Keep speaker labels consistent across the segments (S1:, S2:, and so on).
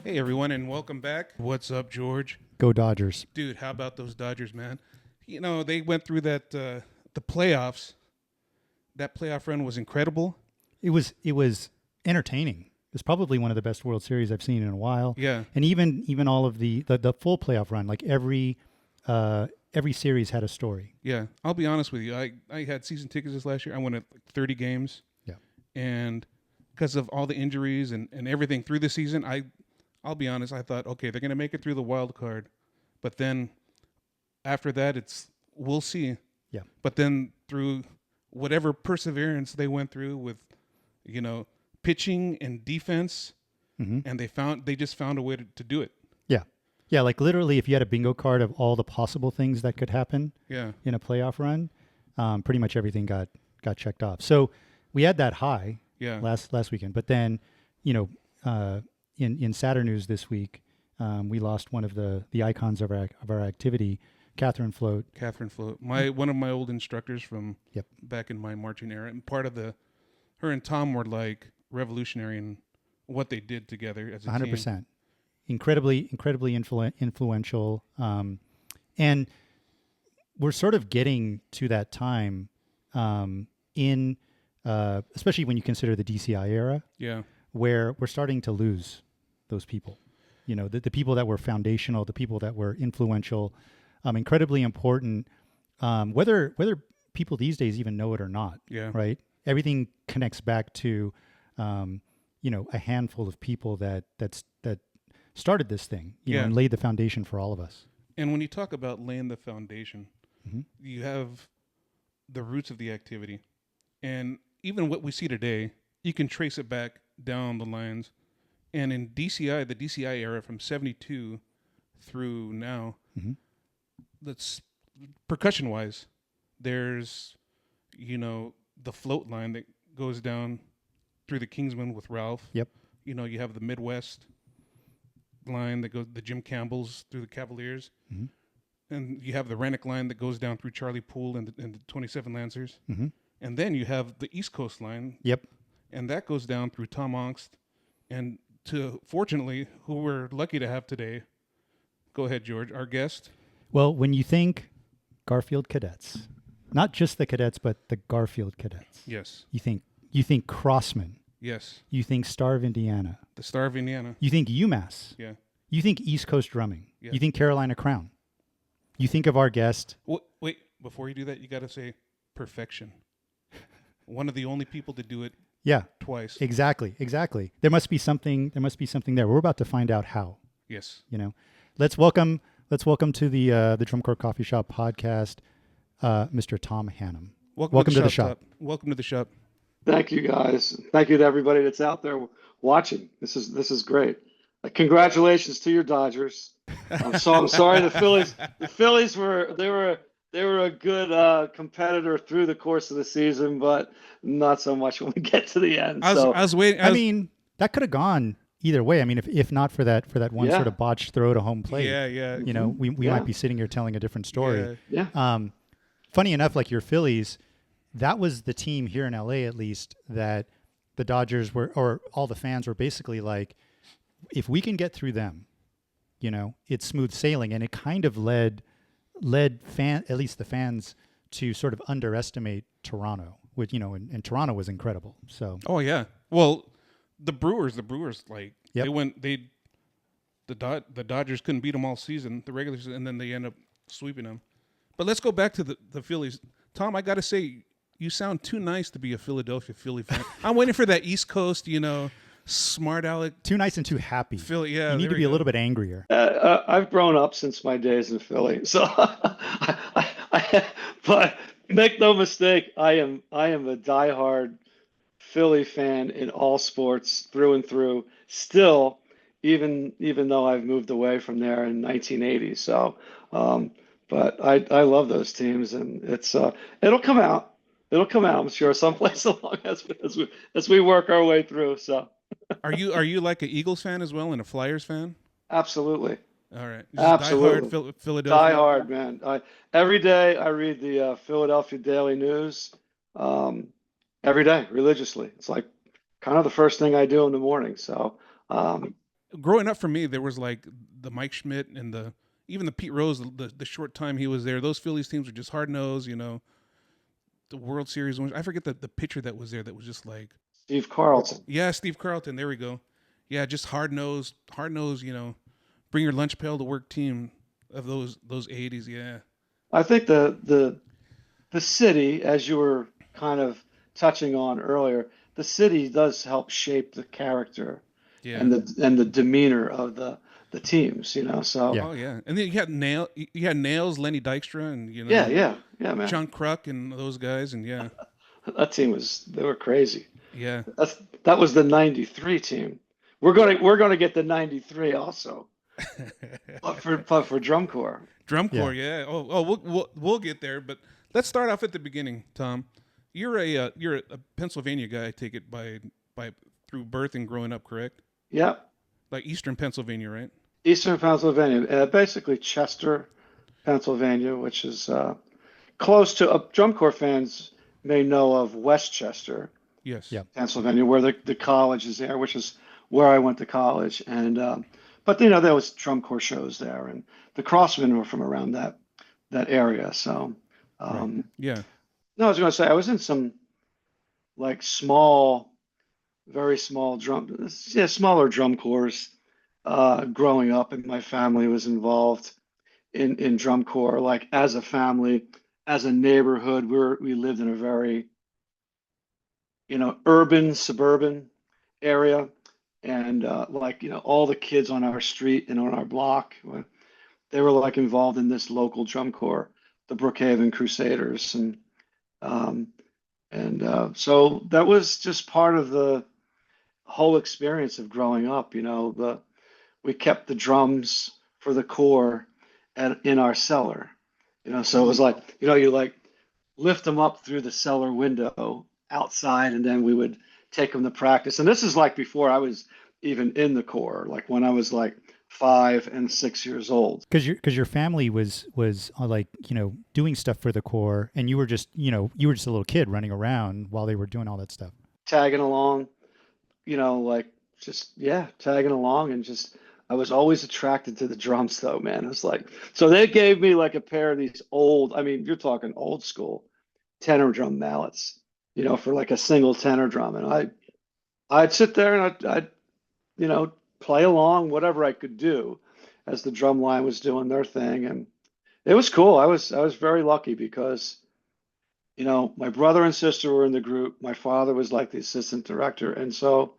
S1: Hey everyone, and welcome back. What's up, George?
S2: Go Dodgers.
S1: Dude, how about those Dodgers, man? You know, they went through that the playoffs. That playoff run was incredible.
S2: It was entertaining. It's probably one of the best World Series I've seen in a while.
S1: Yeah.
S2: And even all of the full playoff run, like every series had a story.
S1: Yeah. I'll be honest with you. I had season tickets this last year. I went at like 30 games.
S2: Yeah.
S1: And because of all the injuries and everything through the season, I'll be honest, I thought, okay, they're going to make it through the wild card. But then after that, we'll see.
S2: Yeah.
S1: But then through whatever perseverance they went through with, pitching and defense, and they just found a way to do it.
S2: Yeah. Yeah, like literally if you had a bingo card of all the possible things that could happen in a playoff run, pretty much everything got checked off. So we had that high last weekend. But then, in sadder news this week, we lost one of the icons of our activity, Catherine Float.
S1: One of my old instructors from back in my marching era, and her and Tom were like revolutionary in what they did together as a
S2: 100%.
S1: team.
S2: Incredibly influential. And we're sort of getting to that time in especially when you consider the DCI era.
S1: Yeah.
S2: Where we're starting to lose those people, the people that were foundational, the people that were influential, incredibly important, whether people these days even know it or not.
S1: Yeah.
S2: Right. Everything connects back to, a handful of people that started this thing, and laid the foundation for all of us.
S1: And when you talk about laying the foundation, you have the roots of the activity, and even what we see today, you can trace it back down the lines. And in the DCI era from 72 through now, that's percussion wise, there's, the float line that goes down through the Kingsmen with Ralph.
S2: Yep.
S1: You have the Midwest line that goes, the Jim Campbells through the Cavaliers. And you have the Rennick line that goes down through Charlie Poole and the 27 Lancers. And then you have the East Coast line.
S2: Yep.
S1: And that goes down through Tom Ongst and fortunately, who we're lucky to have today. Go ahead, George, our guest.
S2: Well, when you think Garfield Cadets, not just the cadets, but the Garfield Cadets.
S1: Yes.
S2: You think Crossman.
S1: Yes.
S2: You think Star of Indiana.
S1: The Star of Indiana.
S2: You think UMass.
S1: Yeah.
S2: You think East Coast Drumming.
S1: Yeah.
S2: You think Carolina Crown. You think of our guest.
S1: Wait, before you do that, you got to say perfection. One of the only people to do it.
S2: Yeah.
S1: Twice.
S2: Exactly. There must be something there. We're about to find out how.
S1: Yes.
S2: Let's welcome to the Drum Corps Coffee Shop podcast, Mr. Thom Hannum.
S1: Welcome to the shop. Welcome to the shop.
S3: Thank you, guys. Thank you to everybody that's out there watching. This is great. Congratulations to your Dodgers. I'm sorry the Phillies were a good competitor through the course of the season, but not so much when we get to the end.
S1: I was waiting.
S2: I mean, that could have gone either way. I mean, if not for that one sort of botched throw to home plate, we might be sitting here telling a different story.
S3: Yeah.
S2: Funny enough, like your Phillies, that was the team here in LA, at least, that the Dodgers were, or all the fans were basically like, if we can get through them, it's smooth sailing. And it kind of led at least the fans to sort of underestimate Toronto, which, and Toronto was incredible. So.
S1: Oh yeah. Well, the Brewers, like the Dodgers couldn't beat them all season, the regular season, and then they end up sweeping them. But let's go back to the Phillies. Tom, I got to say, you sound too nice to be a Philadelphia Philly fan. I'm waiting for that East Coast, smart aleck.
S2: Too nice and too happy.
S1: Philly, yeah.
S2: You need to be a little bit angrier.
S3: I've grown up since my days in Philly, so but make no mistake, I am a diehard Philly fan in all sports through and through. Still, even though I've moved away from there in 1980. So, but I love those teams, and it'll come out. I'm sure someplace along as we work our way through. So.
S1: Are you like an Eagles fan as well and a Flyers fan?
S3: Absolutely.
S1: All right.
S3: Absolutely.
S1: Diehard Philadelphia.
S3: Diehard, man. Every day I read the Philadelphia Daily News. Every day, religiously. It's like kind of the first thing I do in the morning. So
S1: growing up for me, there was like the Mike Schmidt and even the Pete Rose, the short time he was there. Those Phillies teams were just hard nosed, the World Series. I forget the pitcher that was there that was just like
S3: Steve Carlton.
S1: yeah, Steve Carlton. There we go. Yeah, just hard nosed, bring your lunch pail to work team of those '80s. Yeah,
S3: I think the city, as you were kind of touching on earlier, the city does help shape the character
S1: yeah.
S3: and the demeanor of the teams, So
S2: Yeah.
S1: Oh yeah, and then you had Nails, Lenny Dykstra, and
S3: yeah, man.
S1: John Kruk and those guys, and yeah,
S3: That team they were crazy.
S1: yeah.
S3: That was the '93 team. We're gonna get the '93 also, but for drum corps.
S1: Drum
S2: Yeah.
S1: corps, yeah. Oh, we'll get there, but let's start off at the beginning, Tom. You're a Pennsylvania guy, I take it by through birth and growing up, correct?
S3: Yeah,
S1: Like Eastern Pennsylvania, right?
S3: Eastern Pennsylvania, basically Chester, Pennsylvania, which is close to drum corps fans may know of Westchester,
S1: Yes.
S2: Yeah.
S3: Pennsylvania, where the college is there, which is where I went to college. And but there was drum corps shows there, and the Crossmen were from around that area. So
S2: Right.
S1: Yeah.
S3: no, I was going to say I was in some like very small smaller drum corps growing up, and my family was involved in drum corps, like as a family, as a neighborhood. We lived in a very, urban, suburban area. And all the kids on our street and on our block, they were like involved in this local drum corps, the Brookhaven Crusaders. So that was just part of the whole experience of growing up. We kept the drums for the corps in our cellar. So it was like, you like lift them up through the cellar window outside, and then we would take them to practice. And this is like before I was even in the corps, like when I was like 5 and 6 years old.
S2: Because your family was like doing stuff for the corps, and you were just a little kid running around while they were doing all that stuff.
S3: Tagging along, like just tagging along, and just I was always attracted to the drums though, man. It was like, so they gave me like a pair of these old, I mean, you're talking old school tenor drum mallets, for like a single tenor drum. And I'd sit there and I'd play along whatever I could do as the drum line was doing their thing. And it was cool. I was very lucky because, my brother and sister were in the group. My father was like the assistant director. And so,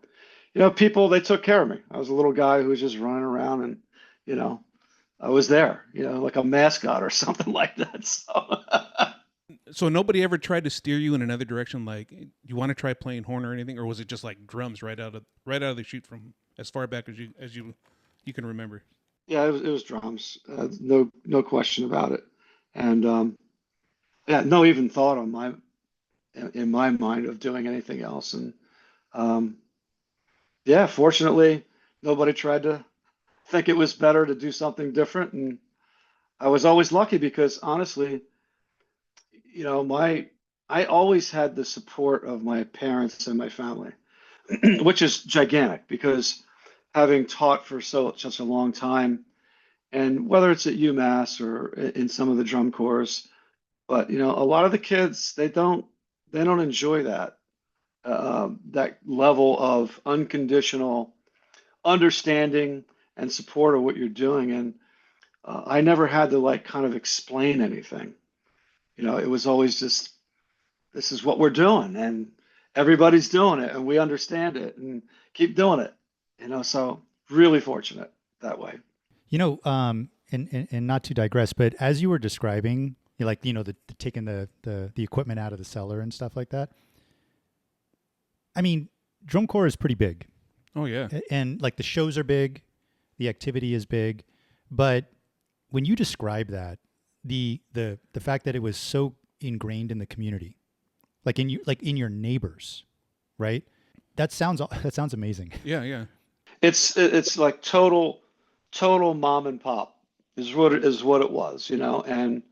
S3: people, they took care of me. I was a little guy who was just running around, and, I was there, like a mascot or something like that.
S1: So nobody ever tried to steer you in another direction, like you want to try playing horn or anything, or was it just like drums right out of the chute from as far back as you can remember?
S3: Yeah, it was drums. No question about it. And no even thought in my mind of doing anything else. And um, fortunately, nobody tried to think it was better to do something different. And I was always lucky because honestly, I always had the support of my parents and my family, which is gigantic because having taught for such a long time, and whether it's at UMass or in some of the drum corps, but a lot of the kids they don't enjoy that level of unconditional understanding and support of what you're doing. And I never had to like kind of explain anything. It was always just, this is what we're doing, and everybody's doing it, and we understand it, and keep doing it. So really fortunate that way.
S2: And not to digress, but as you were describing, the taking the equipment out of the cellar and stuff like that. I mean, drum corps is pretty big.
S1: Oh yeah.
S2: And like the shows are big, the activity is big, but when you describe that, the fact that it was so ingrained in the community, like in your neighbors, right? That sounds amazing.
S1: Yeah.
S3: It's like total mom and pop is what it was, and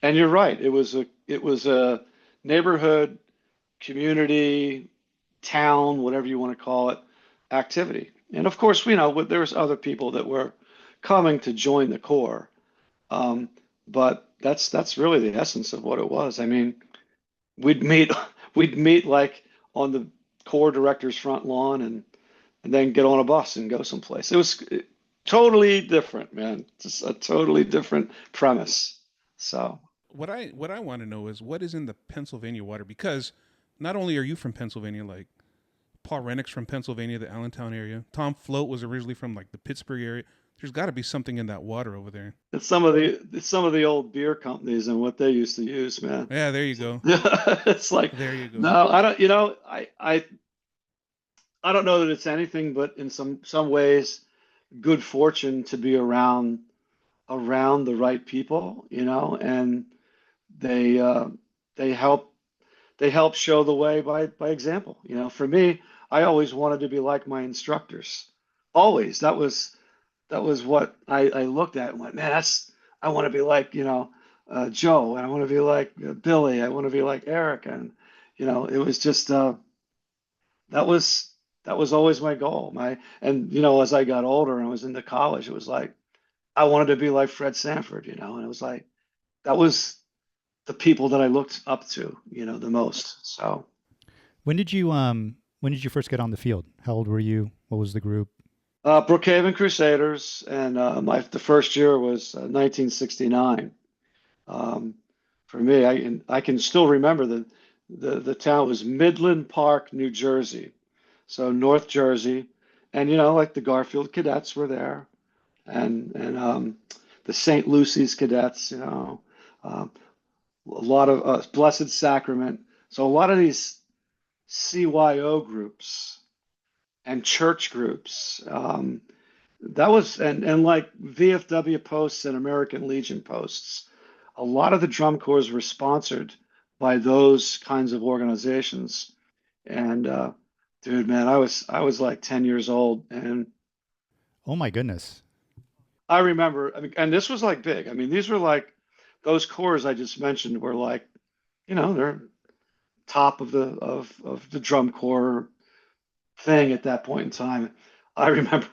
S3: you're right. It was a neighborhood, community, town, whatever you want to call it, activity. And of course, there was other people that were coming to join the Corps. Um, but that's really the essence of what it was. I mean, we'd meet we'd meet like on the Corps director's front lawn and then get on a bus and go someplace. It was totally different, man. Just a totally different premise. So,
S1: What I want to know is what is in the Pennsylvania water, because not only are you from Pennsylvania, like Paul Rennick's from Pennsylvania, the Allentown area. Tom Float was originally from like the Pittsburgh area. There's got to be something in that water over there.
S3: it's some of the old beer companies and what they used to use, man.
S1: Yeah, there you go.
S3: It's like,
S1: There you go.
S3: no, I don't, I don't know that it's anything but in some ways good fortune to be around the right people, and they uh, they help they help show the way by example. For me, I always wanted to be like my instructors. Always. That was what I looked at and went, man, I want to be like, Joe, and I want to be like Billy, I want to be like Eric, and it was just that was that was always my goal. And as I got older and I was into college, it was like I wanted to be like Fred Sanford, and it was like that was the people that I looked up to, the most. So
S2: when did you first get on the field? How old were you? What was the group?
S3: Brookhaven Crusaders, and the first year was 1969. Um, for me, I can still remember the town was Midland Park, New Jersey, so North Jersey, and like the Garfield Cadets were there, and the St. Lucy's Cadets, um, a lot of Blessed Sacrament. So a lot of these CYO groups and church groups. That was and like VFW posts and American Legion posts. A lot of the drum corps were sponsored by those kinds of organizations. And dude, man, I was like 10 years old, and
S2: Oh my goodness.
S3: I remember. I mean, and this was like big. I mean, these were like those corps I just mentioned were like, they're top of the drum corps thing at that point in time. I remember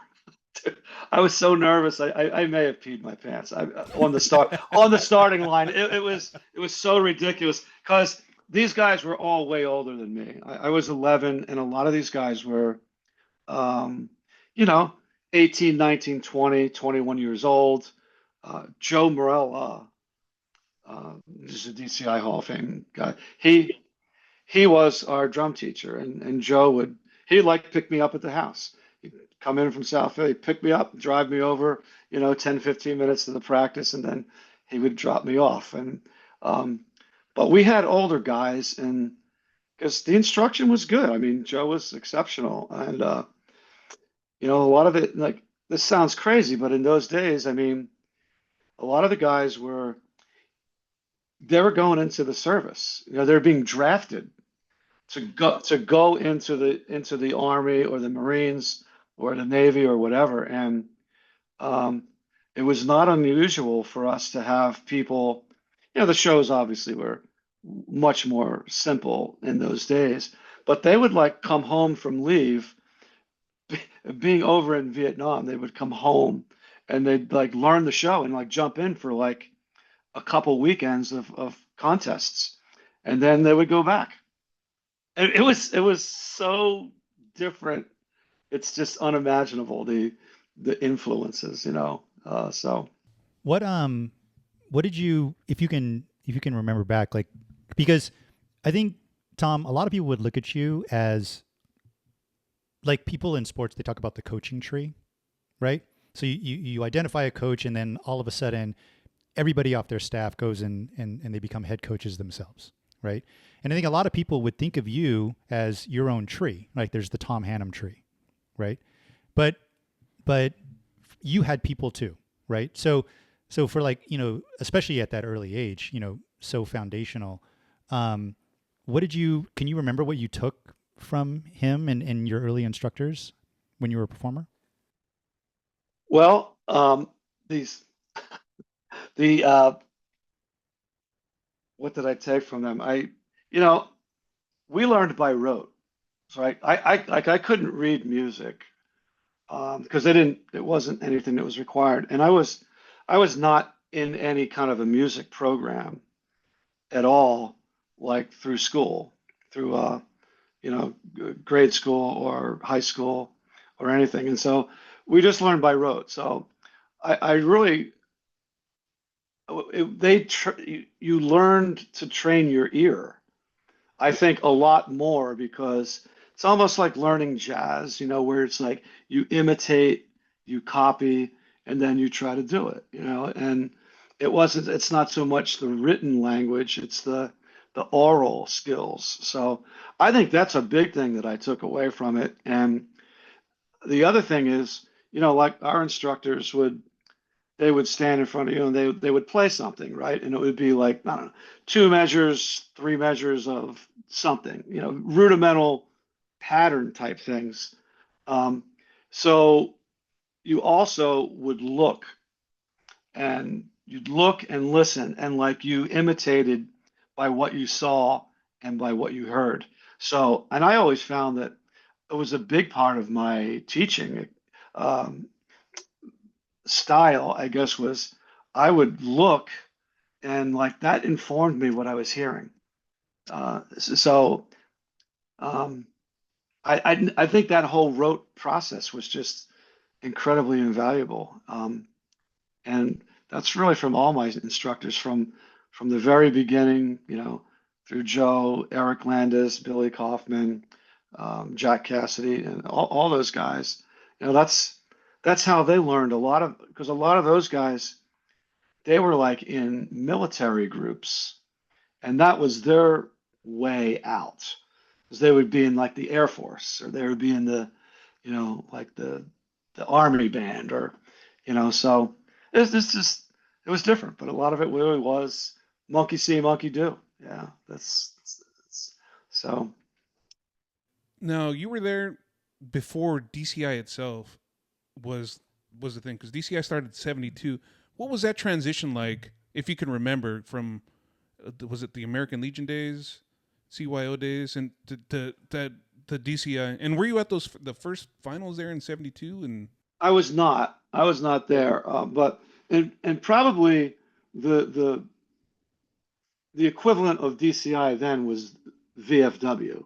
S3: I was so nervous. I may have peed my pants on the starting line. It was so ridiculous because these guys were all way older than me. I was 11, and a lot of these guys were, um, you know, 18, 19, 20, 21 years old. Joe Morell, this is a DCI Hall of Fame guy. He was our drum teacher, and Joe he'd like pick me up at the house. He'd come in from South Philly, pick me up, drive me over, 10, 15 minutes to the practice, and then he would drop me off. Um, but we had older guys, and because the instruction was good. I mean, Joe was exceptional, and a lot of it, like this sounds crazy, but in those days, I mean, a lot of the guys they were going into the service. They're being drafted to go into the Army or the Marines or the Navy or whatever. And um, it was not unusual for us to have people. The shows obviously were much more simple in those days, but they would like come home from leave, being over in Vietnam. They would come home and they'd like learn the show and like jump in for like a couple weekends of contests, and then they would go back. It was so different. It's just unimaginable the influences. So
S2: What what did you, if you can remember back, like, because I think, Tom, a lot of people would look at you as, like, people in sports, they talk about the coaching tree, right? So you identify a coach, and then all of a sudden everybody off their staff goes in, and they become head coaches themselves, right? And I think a lot of people would think of you as your own tree. Like, there's the Thom Hannum tree, right? But but you had people too, right? So for, like, especially at that early age, so foundational. Um, can you remember what you took from him and your early instructors when you were a performer?
S3: well, these the what did I take from them? You know, we learned by rote, right? I couldn't read music because it wasn't anything that was required. And I was not in any kind of a music program at all, like through school, through grade school or high school or anything. And so we just learned by rote. So I really you learned to train your ear. I think a lot more because it's almost like learning jazz, where it's like you imitate, you copy, and then you try to do it, and it's not so much the written language, it's the oral skills. So I think that's a big thing that I took away from it. And the other thing is, like our instructors they would stand in front of you and they would play something, right? And it would be like, I don't know, two measures, three measures of something, rudimental pattern type things. Um, so you also would look and you'd look and listen and like you imitated by what you saw and by what you heard. So, and I always found that it was a big part of my teaching. Um, Style, I guess, was I would look and like that informed me what I was hearing. So um, I think that whole rote process was just incredibly invaluable. And that's really from all my instructors from the very beginning, through Joe, Eric Landis, Billy Kaufman, Jack Cassidy, and all those guys. That's how they learned a lot of because a lot of those guys they were like in military groups, and that was their way out. Because they would be in like the Air Force, or they would be in the, like the Army band, or, so it's just it was different, but a lot of it really was monkey see, monkey do. Yeah, so.
S1: Now, you were there before DCI itself was was the thing because DCI started in '72. What was that transition like, if you can remember, from was it the American Legion days, CYO days, and to DCI? And were you at the first finals there in '72? And
S3: I was not. I was not there, but and probably the the the equivalent of DCI then was VFW.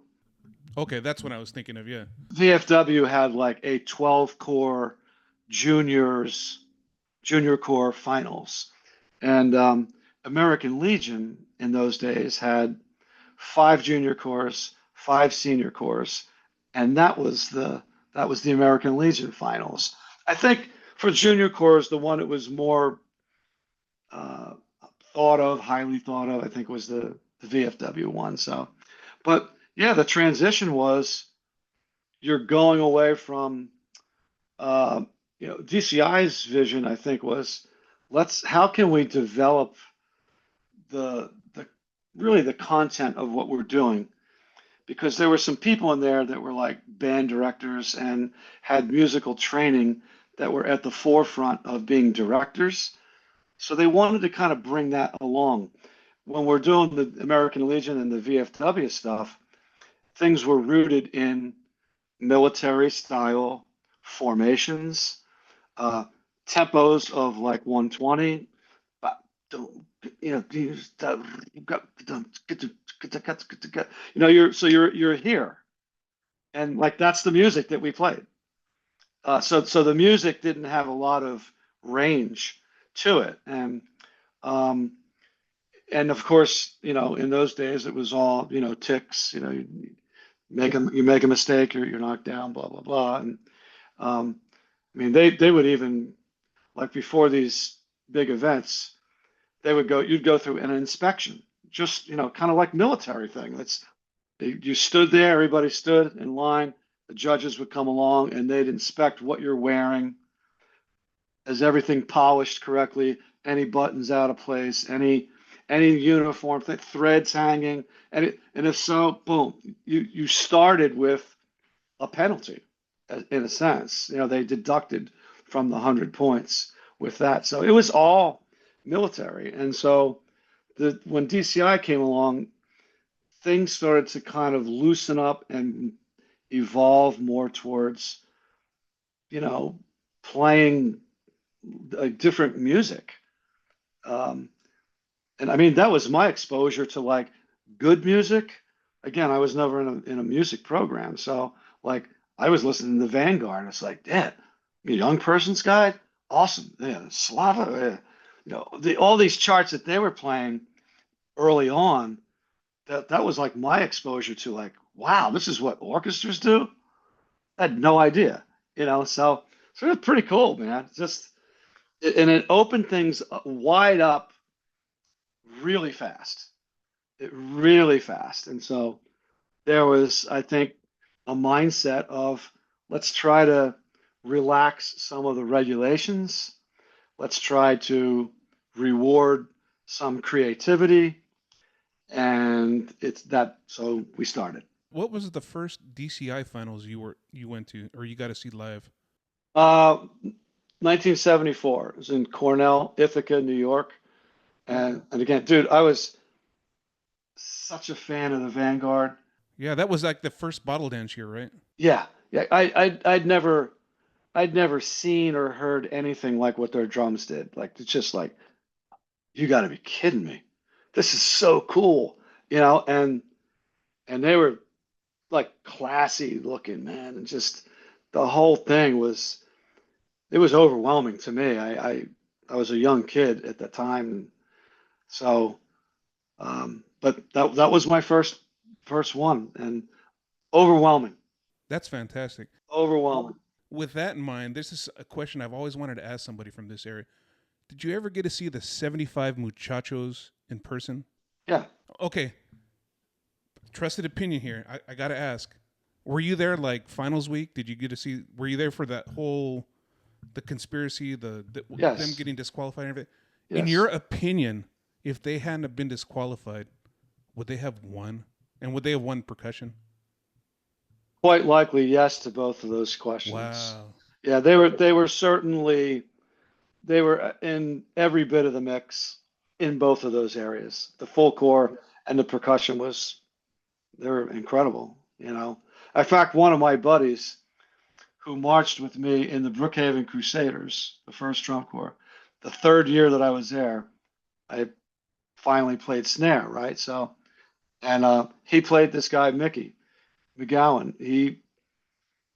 S1: okay, that's what I was thinking of. Yeah.
S3: VFW had like a 12 core junior core finals, and American Legion in those days had five junior cores, five senior cores, and that was the American Legion finals. I think for junior cores, the one that was more uh, highly thought of, I think was the VFW one. So, but yeah, the transition was you're going away from uh, DCI's vision. I think was how can we develop the really the content of what we're doing because there were some people in there that were like band directors and had musical training that were at the forefront of being directors. So they wanted to kind of bring that along. When we're doing the American Legion and the VFW stuff, things were rooted in military style formations, uh, tempos of like 120. But you're here, and like that's the music that we played. So the music didn't have a lot of range to it, um, and of course, in those days it was all ticks. You make a mistake, you're knocked down, blah blah blah. And I mean, they would even like before these big events, you'd go through an inspection, just kind of like military thing. You stood there, everybody stood in line. The judges would come along and they'd inspect what you're wearing. Is everything polished correctly? Any buttons out of place? Any uniform threads hanging? And if so, boom, you started with a penalty in a sense. They deducted from the 100 points with that. So it was all military. And so when DCI came along, things started to kind of loosen up and evolve more towards you know, playing different music. Um, and I mean, that was my exposure to like good music. Again, I was never in a music program, so like I was listening to Vanguard, and it's like, yeah, young person's guide, awesome, yeah, Slava, yeah. All these charts that they were playing early on. That was like my exposure to like, wow, this is what orchestras do. I had no idea, so it was pretty cool, man. And it opened things wide up really fast. It really fast. And so there was, I think, a mindset of let's try to relax some of the regulations. Let's try to reward some creativity. And it's that, so we started.
S1: What was the first DCI finals you went to or you got to see live?
S3: 1974. It was in Cornell, Ithaca, New York. And again, dude, I was such a fan of the Vanguard.
S1: Yeah, that was like the first bottle dance year, right?
S3: Yeah, yeah. I'd never seen or heard anything like what their drums did. Like it's just like, you got to be kidding me. This is so cool, and they were like classy looking, man, and just the whole thing was overwhelming to me. I was a young kid at the time, and so but that was my first one, and overwhelming,
S1: That's fantastic.
S3: overwhelming.
S1: With that in mind, this is a question I've always wanted to ask somebody from this area. Did you ever get to see the 75 Muchachos in person?
S3: Yeah.
S1: Okay, trusted opinion here. I got to ask. Were you there like finals week? Did you get to see, were you there for that whole, the conspiracy, them
S3: Yes.
S1: getting disqualified and everything? In
S3: Yes.
S1: your opinion, if they hadn't have been disqualified, would they have won? And would they have won percussion?
S3: Quite likely, yes to both of those questions.
S1: Wow.
S3: Yeah, they were certainly they were in every bit of the mix in both of those areas. The full core and the percussion they were incredible. In fact, one of my buddies who marched with me in the Brookhaven Crusaders, the first drum corps, the third year that I was there, I finally played snare, right? So, and he played this guy Mickey McGowan.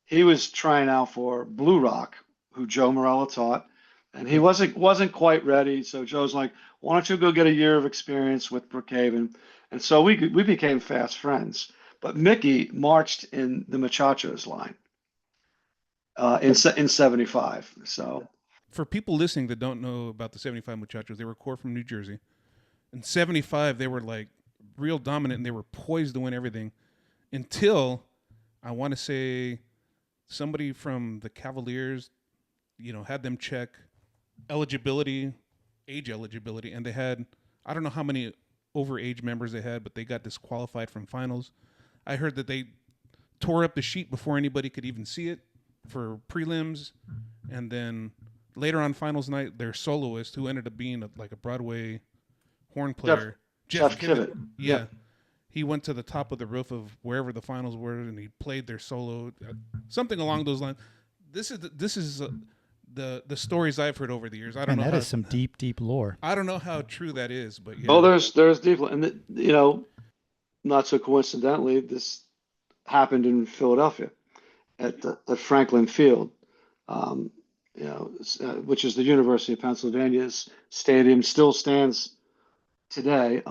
S3: He was trying out for Blue Rock, who Joe Morella taught, and he wasn't quite ready. So Joe's like, "Why don't you go get a year of experience with Brookhaven?" And so we became fast friends. But Mickey marched in the Muchachos line in '75. So
S1: For people listening that don't know about the 75 Muchachos, they were core from New Jersey. In 75, they were like real dominant and they were poised to win everything until I want to say somebody from the Cavaliers, had them check eligibility, age eligibility, and they had, I don't know how many overage members they had, but they got disqualified from finals. I heard that they tore up the sheet before anybody could even see it for prelims, and then later on finals night, their soloist, who ended up being like a Broadway horn player,
S3: Jeff Kivett.
S1: yeah,
S3: Yep.
S1: he went to the top of the roof of wherever the finals were, and he played their solo, something along those lines. This is the stories I've heard over the years. I don't
S2: And
S1: know
S2: that
S1: how,
S2: is some deep lore.
S1: I don't know how true that is, but yeah.
S3: Oh, there's deeply, and not so coincidentally, this happened in Philadelphia at Franklin Field, um, which is the University of Pennsylvania's stadium, still stands today.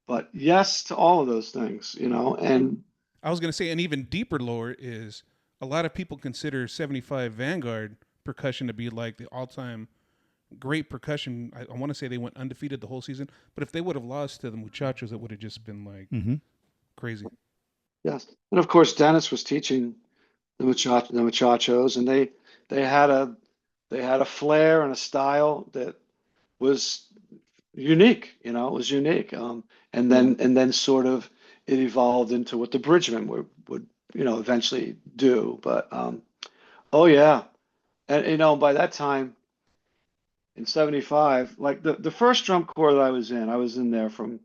S3: But yes to all of those things, and
S1: I was going to say an even deeper lore is a lot of people consider 75 Vanguard percussion to be like the all-time great percussion. I want to say they went undefeated the whole season, but if they would have lost to the Muchachos, it would have just been like crazy.
S3: yes, and of course Dennis was teaching the Muchachos, and they had a flair and a style that was unique. It was unique. And then sort of it evolved into what the Bridgemen would eventually do. But oh yeah, and by that time in '75, like the first drum corps that I was in there from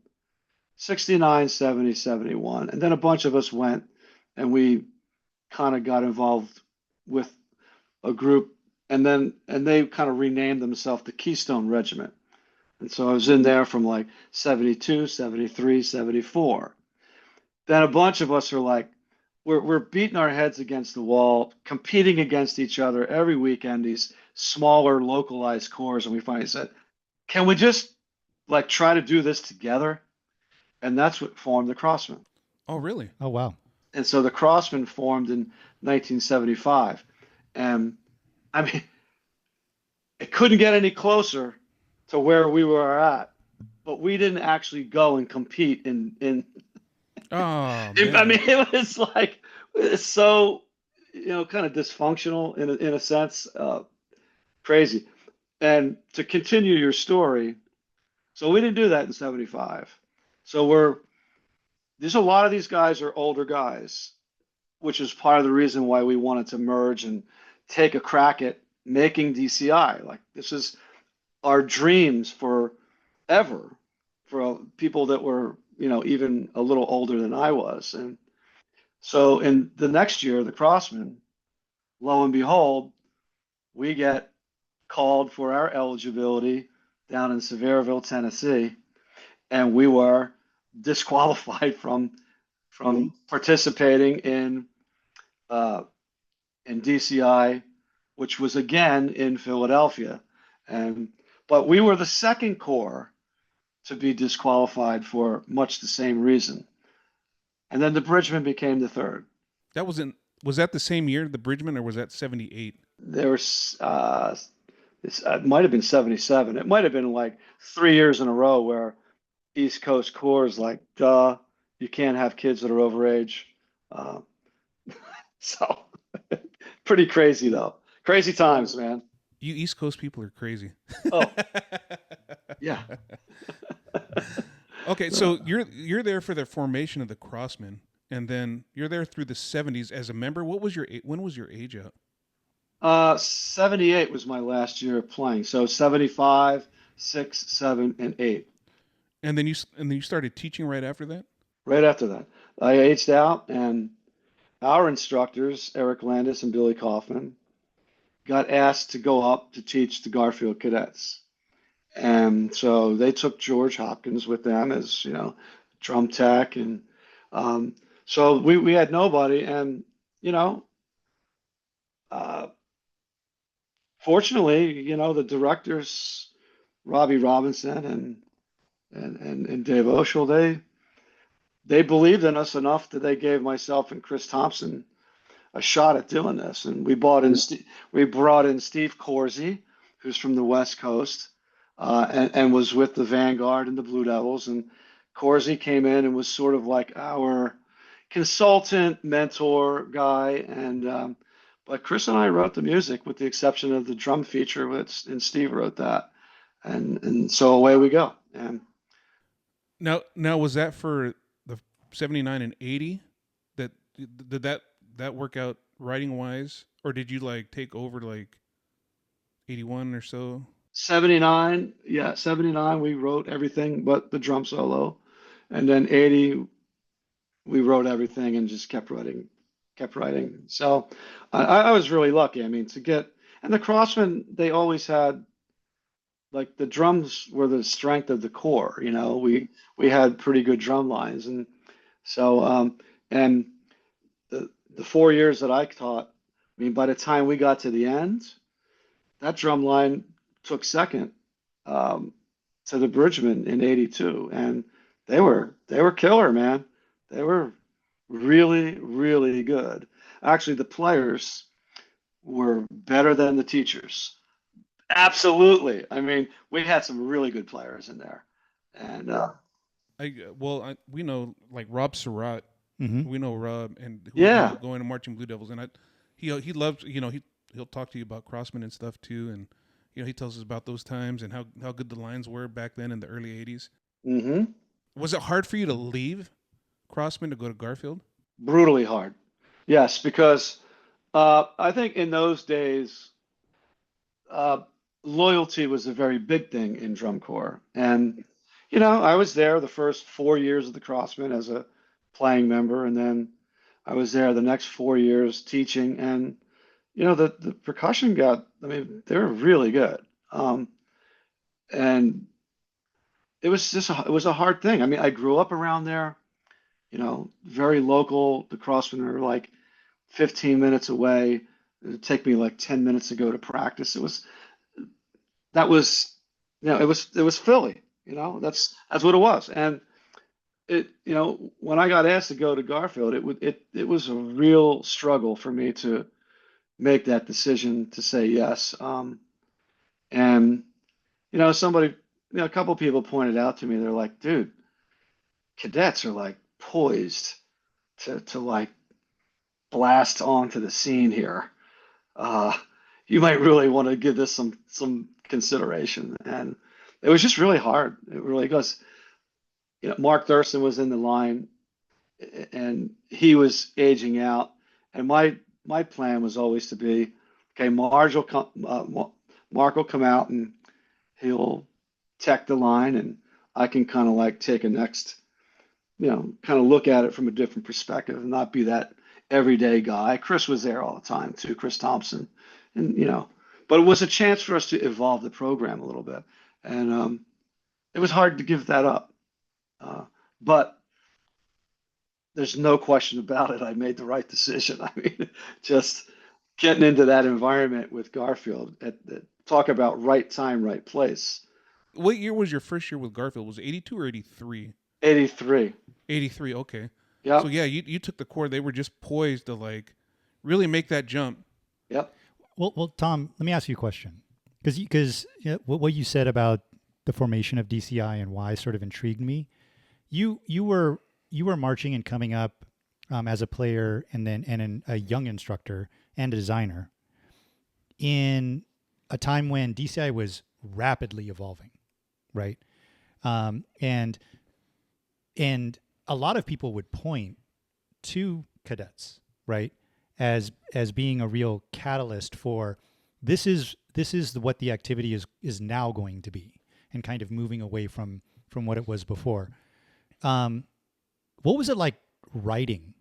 S3: '69, '70, '71, and then a bunch of us went and we kind of got involved with a group, and they kind of renamed themselves the Keystone Regiment. And so I was in there from like 72, 73, 74. Then a bunch of us are like, we're beating our heads against the wall, competing against each other every weekend, these smaller localized corps. And we finally said, can we just like try to do this together? And that's what formed the Crossmen.
S1: Oh, really?
S2: Oh, wow.
S3: And so the Crossmen formed in 1975. And I mean, it couldn't get any closer to where we were at, but we didn't actually go and compete
S1: Oh,
S3: I
S1: man.
S3: mean, it was like it's so, kind of dysfunctional in a sense, crazy. And to continue your story, so we didn't do that in 75. So there's a lot of these guys are older guys, which is part of the reason why we wanted to merge and take a crack at making DCI. Like this is our dreams forever for people that were, even a little older than I was. And so in the next year, the Crossmen, lo and behold, we get called for our eligibility down in Sevierville, Tennessee, and we were disqualified from participating uh, in DCI, which was again in Philadelphia. And but we were the second corps to be disqualified for much the same reason. And then the Bridgemen became the third.
S1: That was that the same year, the Bridgman, or was that 78?
S3: There was it might have been 77. It might have been like 3 years in a row where East Coast Corps is like, duh, you can't have kids that are overage. Uh, so pretty crazy though. Crazy times, man.
S1: You East Coast people are crazy.
S3: Oh, yeah.
S1: Okay, so you're there for the formation of the Crossmen, and then you're there through the 70s as a member. When was your age out?
S3: 78 was my last year of playing. So 75, 6, 7, and 8.
S1: And then you started teaching right after that?
S3: Right after that, I aged out, and our instructors, Eric Landis and Billy Kaufman, got asked to go up to teach the Garfield cadets. And so they took George Hopkins with them as, drum tech. And um, so we had nobody. And, you know, uh, fortunately, the directors, Robbie Robinson and Dave Oshel, they believed in us enough that they gave myself and Chris Thompson a shot at doing this. And we brought in Steve Corsi, who's from the West Coast, and was with the Vanguard and the Blue Devils. And Corsi came in and was sort of like our consultant, mentor guy. But Chris and I wrote the music, with the exception of the drum feature, and Steve wrote that. And so away we go. And
S1: Now was that for the 79 and 80? That did that work out writing wise, or did you like take over like 81 or so?
S3: 79, yeah, 79, we wrote everything but the drum solo. And then 80, we wrote everything and just kept writing, kept writing. So I was really lucky. I mean, and the Crossmen, they always had, like, the drums were the strength of the core. We had pretty good drum lines. And so, and the 4 years that I taught, I mean, by the time we got to the end, that drum line took second um, to the Bridgman in '82, and they were killer, man. They were really, really good. Actually, the players were better than the teachers. Absolutely. I mean, we had some really good players in there, and
S1: We know like Rob Surratt.
S2: Hmm.
S1: We know Rob, and who ended
S3: yeah.
S1: up going to Marching Blue Devils, and he loves he'll talk to you about Crossman and stuff too, and he tells us about those times and how good the lines were back then in the early '80s.
S3: hmm
S1: Was it hard for you to leave Crossman to go to Garfield?
S3: Brutally hard. Yes, because I think in those days, uh, loyalty was a very big thing in drum corps. And, I was there the first 4 years of the Crossmen as a playing member, and then I was there the next 4 years teaching. And, the percussion I mean, they were really good. Um, and it was a hard thing. I mean, I grew up around there, very local. The Crossmen are like 15 minutes away. It'd take me like 10 minutes to go to practice. That was, it was Philly, that's what it was. And when I got asked to go to Garfield, it was a real struggle for me to make that decision to say yes. And somebody, a couple people pointed out to me, they're like, dude, cadets are like poised to like blast onto the scene here. Uh, you might really want to give this some consideration. And it was just really hard. It really goes. Mark Thurston was in the line, and he was aging out. And my plan was always to be, okay, Mark will come out and he'll tech the line, and I can kind of like take a next, kind of look at it from a different perspective and not be that everyday guy. Chris was there all the time too, Chris Thompson, and but it was a chance for us to evolve the program a little bit, and it was hard to give that up. But there's no question about it. I made the right decision. I mean, just getting into that environment with Garfield, talk about right time, right place.
S1: What year was your first year with Garfield? Was it 82 or 83?
S3: 83.
S1: 83, okay. So
S3: Yep.
S1: yeah, you took the core. They were just poised to like really make that jump.
S3: Yep.
S2: Well, Tom, let me ask you a question, because what you said about the formation of DCI and why sort of intrigued me. You were marching and coming up as a player and a young instructor and a designer in a time when DCI was rapidly evolving, right? And a lot of people would point to cadets, right, as being a real catalyst for this is what the activity is now going to be, and kind of moving away from what it was before. What was it like writing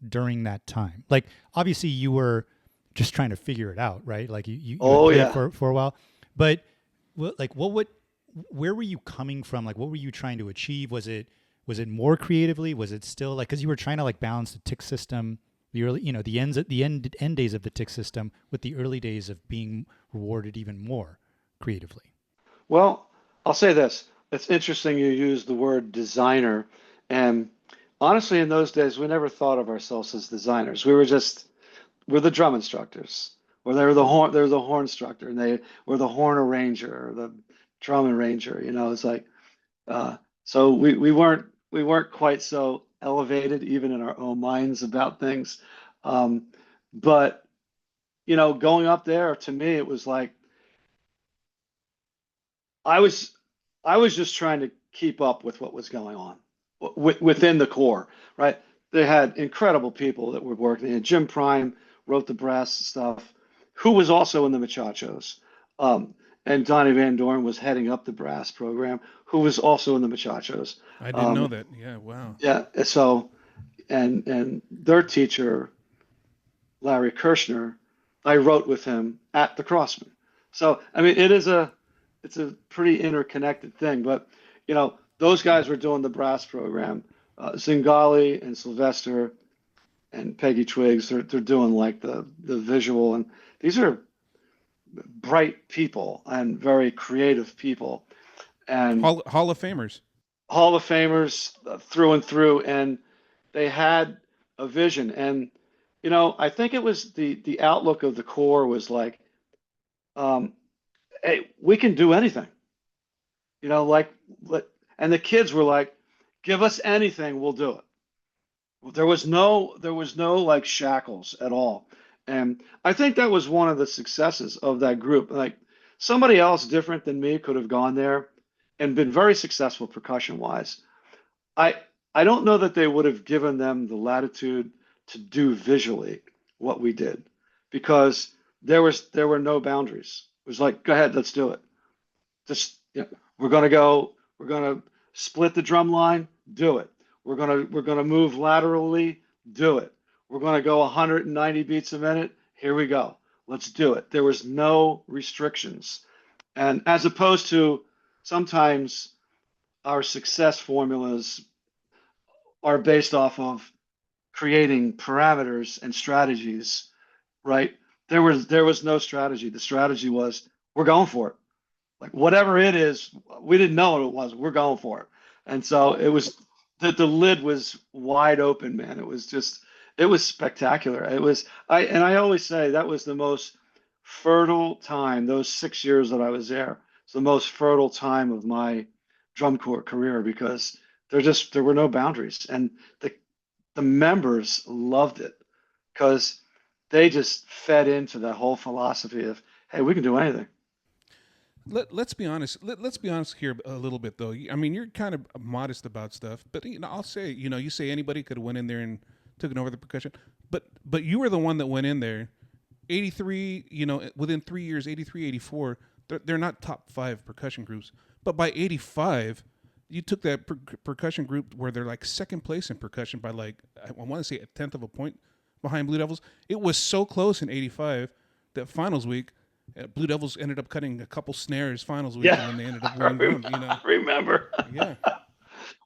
S2: during that time? Like, obviously you were just trying to figure it out, right? Like you
S3: Oh
S2: played
S3: yeah.
S2: for a while, but where were you coming from? Like, what were you trying to achieve? Was it more creatively? Was it still like, cause you were trying to like balance the tick system, the early, the end days of the tick system with the early days of being rewarded even more creatively.
S3: Well, I'll say this. It's interesting you use the word designer. And honestly, in those days, we never thought of ourselves as designers. We're the drum instructors, or they're the horn instructor, and they were the horn arranger or the drum arranger. It's like, so we weren't quite so elevated even in our own minds about things. Um, but going up there, to me, it was like I was I was just trying to keep up with what was going on within the core, right? They had incredible people that were working. And Jim Prime wrote the brass stuff, who was also in the Machachos. And Donnie Van Dorn was heading up the brass program, who was also in the Machachos.
S1: I didn't know
S3: Um,
S1: that. Yeah, wow.
S3: yeah, so and their teacher, Larry Kirshner, I wrote with him at the Crossman. So I mean, it's a pretty interconnected thing. But those guys were doing the brass program. Zingali and Sylvester and Peggy Twiggs, they're doing like the visual, and these are bright people and very creative people, and
S1: Hall of Famers.
S3: Hall of Famers through and through, and they had a vision. And I think it was the outlook of the core was like, um, hey, we can do anything. Like, and the kids were like, give us anything, we'll do it. There was no like shackles at all. And I think that was one of the successes of that group. Like, somebody else different than me could have gone there and been very successful percussion wise. I I don't know that they would have given them the latitude to do visually what we did, because there were no boundaries. It was like, go ahead, let's do it. Just, we're gonna split the drum line, do it. We're gonna move laterally, do it. We're gonna go 190 beats a minute, here we go. Let's do it. There was no restrictions. And as opposed to sometimes our success formulas are based off of creating parameters and strategies, right? There was no strategy. The strategy was we're going for it. Like whatever it is, we didn't know what it was. We're going for it. And so it was the lid was wide open, man. It was spectacular. I always say that was the most fertile time, those 6 years that I was there. It's the most fertile time of my drum corps career because there were no boundaries. And the members loved it because they just fed into the whole philosophy of, hey, we can do anything.
S1: Let's be honest. Let's be honest here a little bit, though. I mean, you're kind of modest about stuff, but I'll say, you say anybody could have went in there and taken over the percussion, but you were the one that went in there. 83, within 3 years, 83, 84, they're not top 5 percussion groups, but by 85, you took that percussion group where they're like second place in percussion by like I want to say a tenth of a point behind Blue Devils. It was so close in 85 that finals week. Blue Devils ended up cutting a couple snares finals week, and then they ended up winning.
S3: I remember.
S1: Yeah.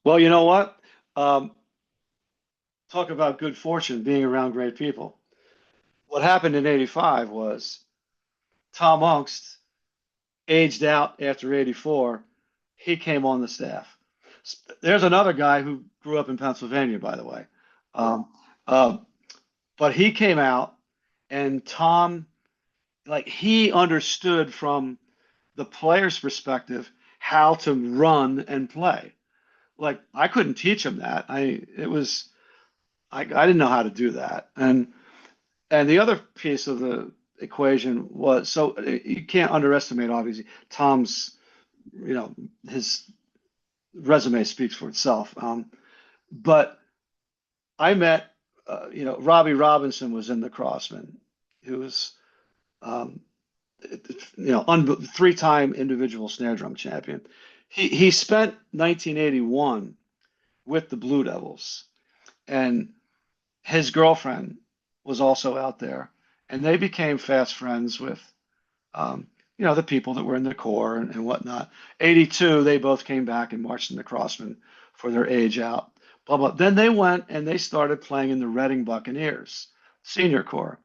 S3: Well, you know what? Talk about good fortune being around great people. What happened in 85 was Tom Ungst aged out after 84. He came on the staff. There's another guy who grew up in Pennsylvania, by the way. But he came out, and Tom, like he understood from the player's perspective how to run and play. Like I couldn't teach him that. I didn't know how to do that. And the other piece of the equation was, so you can't underestimate, obviously, Tom's, his resume speaks for itself. But I met, Robbie Robinson was in the Crossmen, who was, 3-time individual snare drum champion. He spent 1981 with the Blue Devils, and his girlfriend was also out there, and they became fast friends with, the people that were in the Corps and whatnot. 82, they both came back and marched in the Crossmen for their age out. Blah, blah. Then they went and they started playing in the Reading Buccaneers, Senior Corps.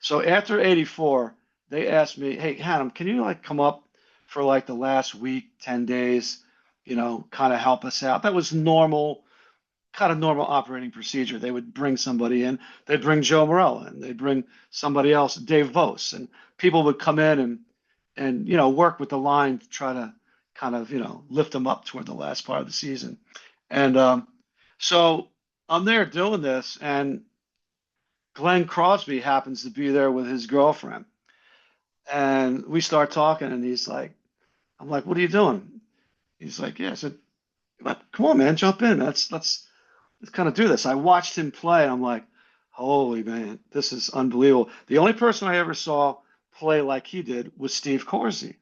S3: So after 84, they asked me, hey, Hannum, can you come up for the last week, 10 days, kind of help us out? That was normal operating procedure. They would bring somebody in. They'd bring Joe Morello in. They'd bring somebody else, Dave Vos, and people would come in and work with the line to try to kind of lift them up toward the last part of the season. And so I'm there doing this, and Glenn Crosby happens to be there with his girlfriend, and we start talking, and he's like, I'm like, what are you doing? He's like, yeah. I said, come on, man, jump in. Let's kind of do this. I watched him play, and I'm like, holy man, this is unbelievable. The only person I ever saw play like he did was Steve Corsi.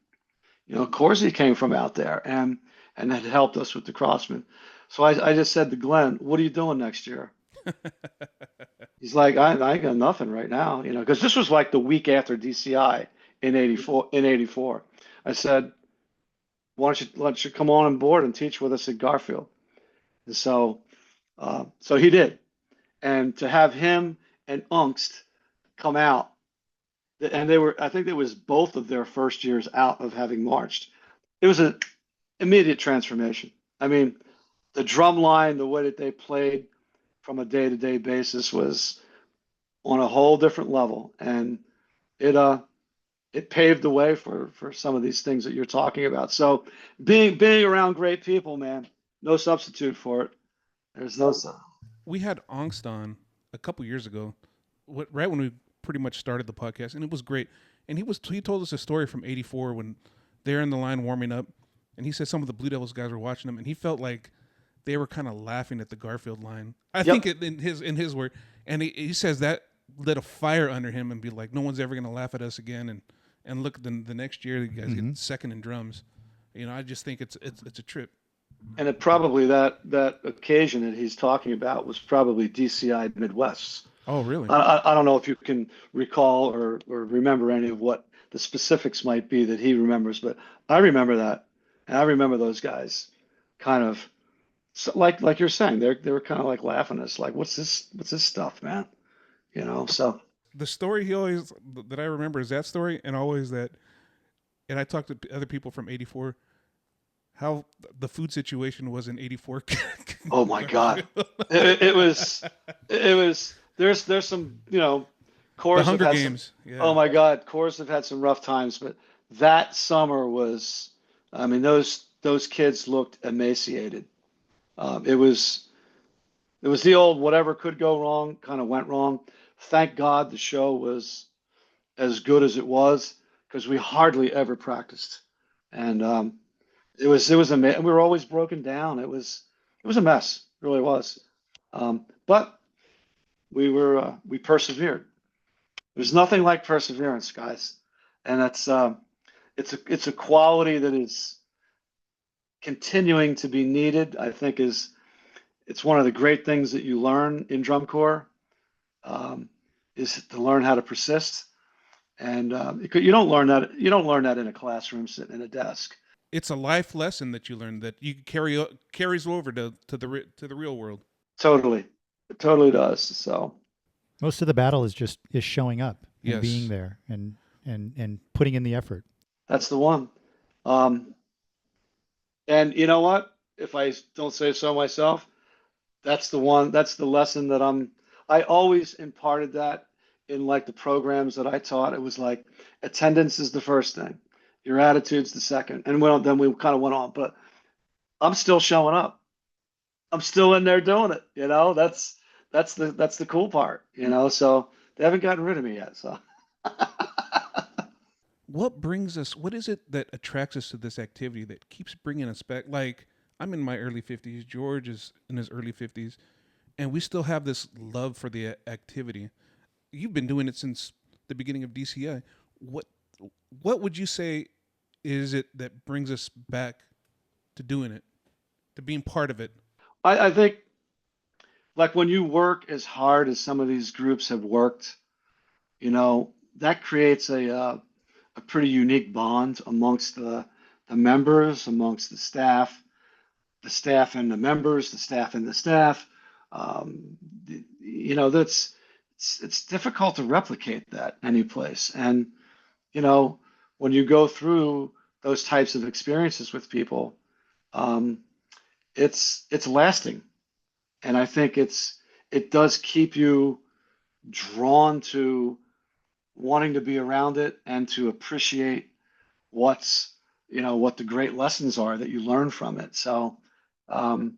S3: Corsi came from out there and had helped us with the Crossmen. So I just said to Glenn, what are you doing next year? He's like, I got nothing right now, because this was like the week after DCI in 84. I said, why don't you come on board and teach with us at Garfield? And so he did. And to have him and Ungst come out, and I think it was both of their first years out of having marched. It was an immediate transformation. I mean, the drum line, the way that they played from a day-to-day basis was on a whole different level. And it paved the way for some of these things that you're talking about. So being around great people, man, no substitute for it. There's no.
S1: We had Ongst on a couple years ago, right when we pretty much started the podcast, and it was great. And he told us a story from '84 when they're in the line warming up, and he said some of the Blue Devils guys were watching them, and he felt like they were kind of laughing at the Garfield line. I think in his word, and he says that lit a fire under him and be like, no one's ever going to laugh at us again. And look, the next year, you guys get second in drums. I just think it's a trip.
S3: And it probably that occasion that he's talking about was probably DCI Midwest.
S1: Oh, really?
S3: I don't know if you can recall or remember any of what the specifics might be that he remembers, but I remember that. And I remember those guys kind of like you're saying, they were kind of like laughing at us, like, what's this stuff, man? So
S1: The story he always that I remember is that story, and always that. And I talked to other people from '84 how the food situation was in '84.
S3: oh my God. It was there's some,
S1: The
S3: cores have
S1: Hunger
S3: had some,
S1: Games. Yeah.
S3: oh my God, cores have had some rough times, but that summer was, I mean, those kids looked emaciated. Um, it was it was the old whatever could go wrong kind of went wrong. Thank God the show was as good as it was because we hardly ever practiced, and it was a we were always broken down. It was a mess, it really was. But we persevered. There's nothing like perseverance, guys, and it's a quality that is continuing to be needed. I think it's one of the great things that you learn in drum corps, um, is to learn how to persist. And you don't learn that in a classroom sitting at a desk.
S1: It's a life lesson that you learn that you carries over to the real world.
S3: Totally, it totally does. So
S2: Most of the battle is showing up and being
S1: Yes.
S2: there and putting in the effort.
S3: that's the one. Um, and you know what? If I don't say so myself, that's the one. That's the lesson that I always imparted that in like the programs that I taught. It was like attendance is the first thing, your attitude's the second, and then we kind of went on. But I'm still showing up. I'm still in there doing it. That's the cool part. So they haven't gotten rid of me yet. So
S1: What brings us? What is it that attracts us to this activity that keeps bringing us back? Like, I'm in my early 50s. George is in his early 50s, and we still have this love for the activity. You've been doing it since the beginning of DCI. What what would you say is it that brings us back to doing it, to being part of it?
S3: I think like when you work as hard as some of these groups have worked, that creates a pretty unique bond amongst the members, amongst the staff and the members, the staff and the staff. That's it's difficult to replicate that any place. And you know, when you go through those types of experiences with people, um, it's lasting, and I think it does keep you drawn to wanting to be around it and to appreciate what the great lessons are that you learn from it. So um,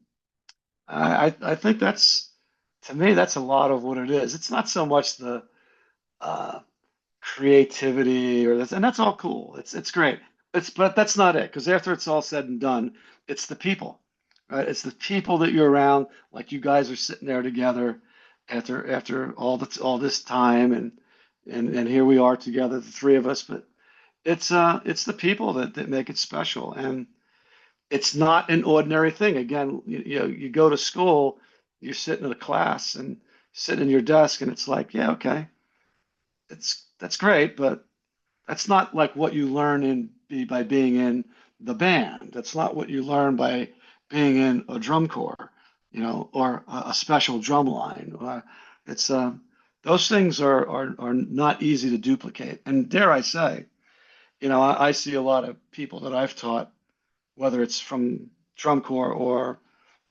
S3: I think to me that's a lot of what it is. It's not so much the uh, creativity and that's all cool. It's great. But that's not it, because after it's all said and done, it's the people, right? It's the people that you're around, like you guys are sitting there together after all this time, and here we are together, the three of us. But it's the people that make it special, and it's not an ordinary thing. Again, you go to school, you're sitting in a class and sitting in your desk, and it's like, yeah, okay, that's great, but that's not like what you learn by being in the band. That's not what you learn by being in a drum corps, or a special drum line. It's those things are not easy to duplicate. And dare I say, I see a lot of people that I've taught, whether it's from drum corps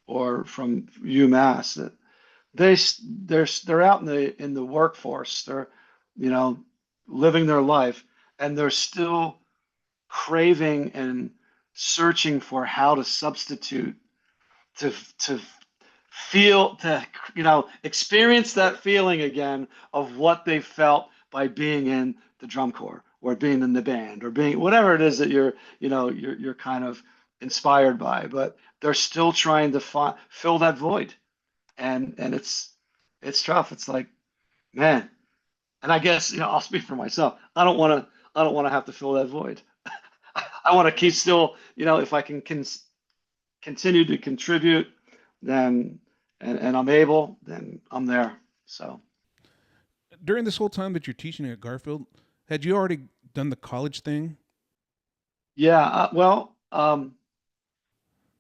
S3: or from UMass, that they're out in the workforce. They're you know living their life, and they're still craving and searching for how to substitute to feel experience that feeling again of what they felt by being in the drum corps or being in the band or being whatever it is that you're kind of inspired by, but they're still trying to fill that void, and it's tough. It's like, man, and I guess I'll speak for myself. I don't want to have to fill that void. I want to keep still, if I can continue to contribute, then and I'm able, then I'm there. So
S1: during this whole time that you're teaching at Garfield, had you already done the college thing,
S3: Yeah,
S1: or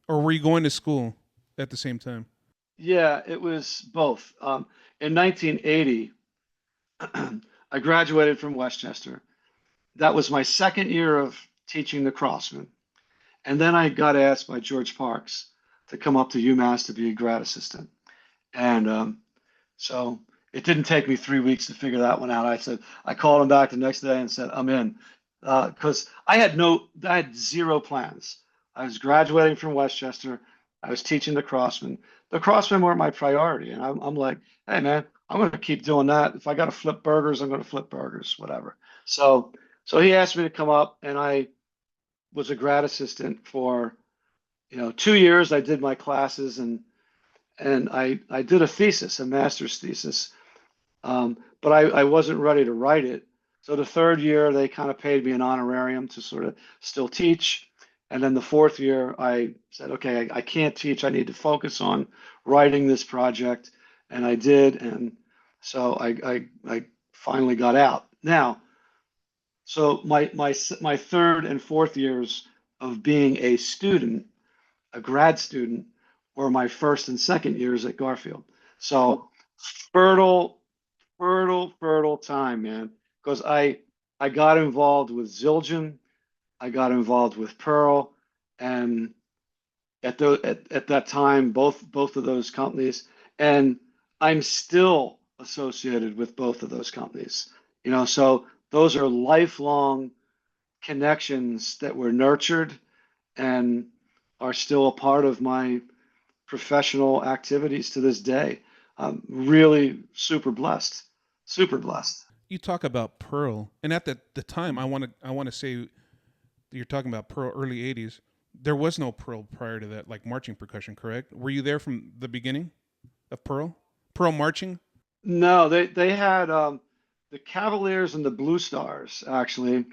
S1: were you going to school at the same time?
S3: yeah, it was both. In 1980, I graduated from Westchester. That was my second year of teaching the Crossman. And then I got asked by George Parks to come up to UMass to be a grad assistant. And so it didn't take me 3 weeks to figure that one out. I called him back the next day and said, I'm in. Because I had zero plans. I was graduating from Westchester. I was teaching the Crossman. The Crossmen weren't my priority. And I'm like, hey, man, I'm going to keep doing that. If I got to flip burgers, I'm going to flip burgers, whatever. So, so he asked me to come up, and I was a grad assistant for 2 years. I did my classes, and I did a thesis, a master's thesis, but I wasn't ready to write it. So the third year, they kind of paid me an honorarium to sort of still teach. And then the fourth year, I said, okay, I can't teach. I need to focus on writing this project. And I did. And so I finally got out. Now, so my third and fourth years of being a student, a grad student, were my first and second years at Garfield. So fertile, fertile time, man. Because I got involved with Zildjian, I got involved with Pearl, and at that time, both of those companies, and I'm still associated with both of those companies. So those are lifelong connections that were nurtured and are still a part of my professional activities to this day. I'm really super blessed, super blessed.
S1: You talk about Pearl, and at the time, I want to say you're talking about Pearl early '80s. There was no Pearl prior to that, like marching percussion, correct? Were you there from the beginning of Pearl? Pearl marching?
S3: No, they had the Cavaliers and the Blue Stars actually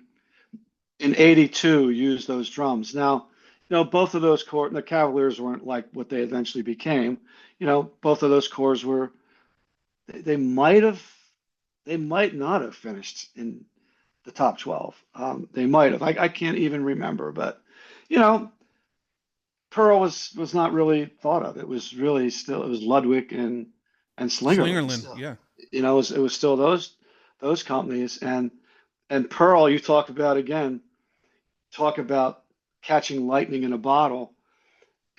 S3: in '82 used those drums. Now, both of those corps, the Cavaliers weren't like what they eventually became. Both of those corps were they might have they might not have finished in the top 12. They might have. I can't even remember, but you know, Pearl was not really thought of. It was really still it was Ludwig and Slingerland
S1: Slingerland,
S3: still.
S1: yeah.
S3: It was still those companies and Pearl. You talk about catching lightning in a bottle.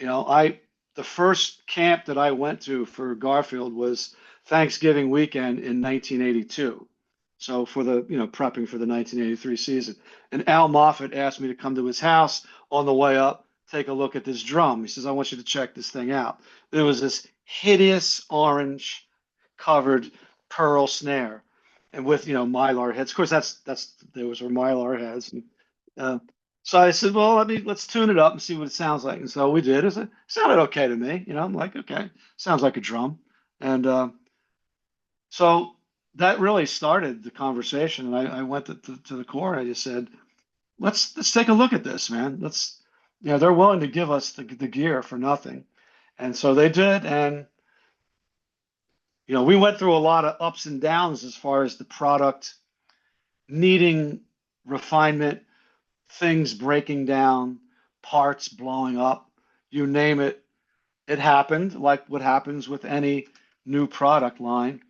S3: I the first camp that I went to for Garfield was Thanksgiving weekend in 1982. So for the prepping for the 1983 season, and Al Moffat asked me to come to his house on the way up, take a look at this drum. He says, "I want you to check this thing out." There was this hideous orange covered pearl snare, and with mylar heads. Of course, that's those were mylar heads. And, uh, so I said, "Well, let's tune it up and see what it sounds like." And so we did. It sounded okay to me. I'm like, okay, sounds like a drum. And so that really started the conversation. And I went to the core. And I just said, let's take a look at this, man. They're willing to give us the gear for nothing. And so they did. And we went through a lot of ups and downs as far as the product needing refinement, things breaking down, parts blowing up, you name it. It happened, like what happens with any new product line.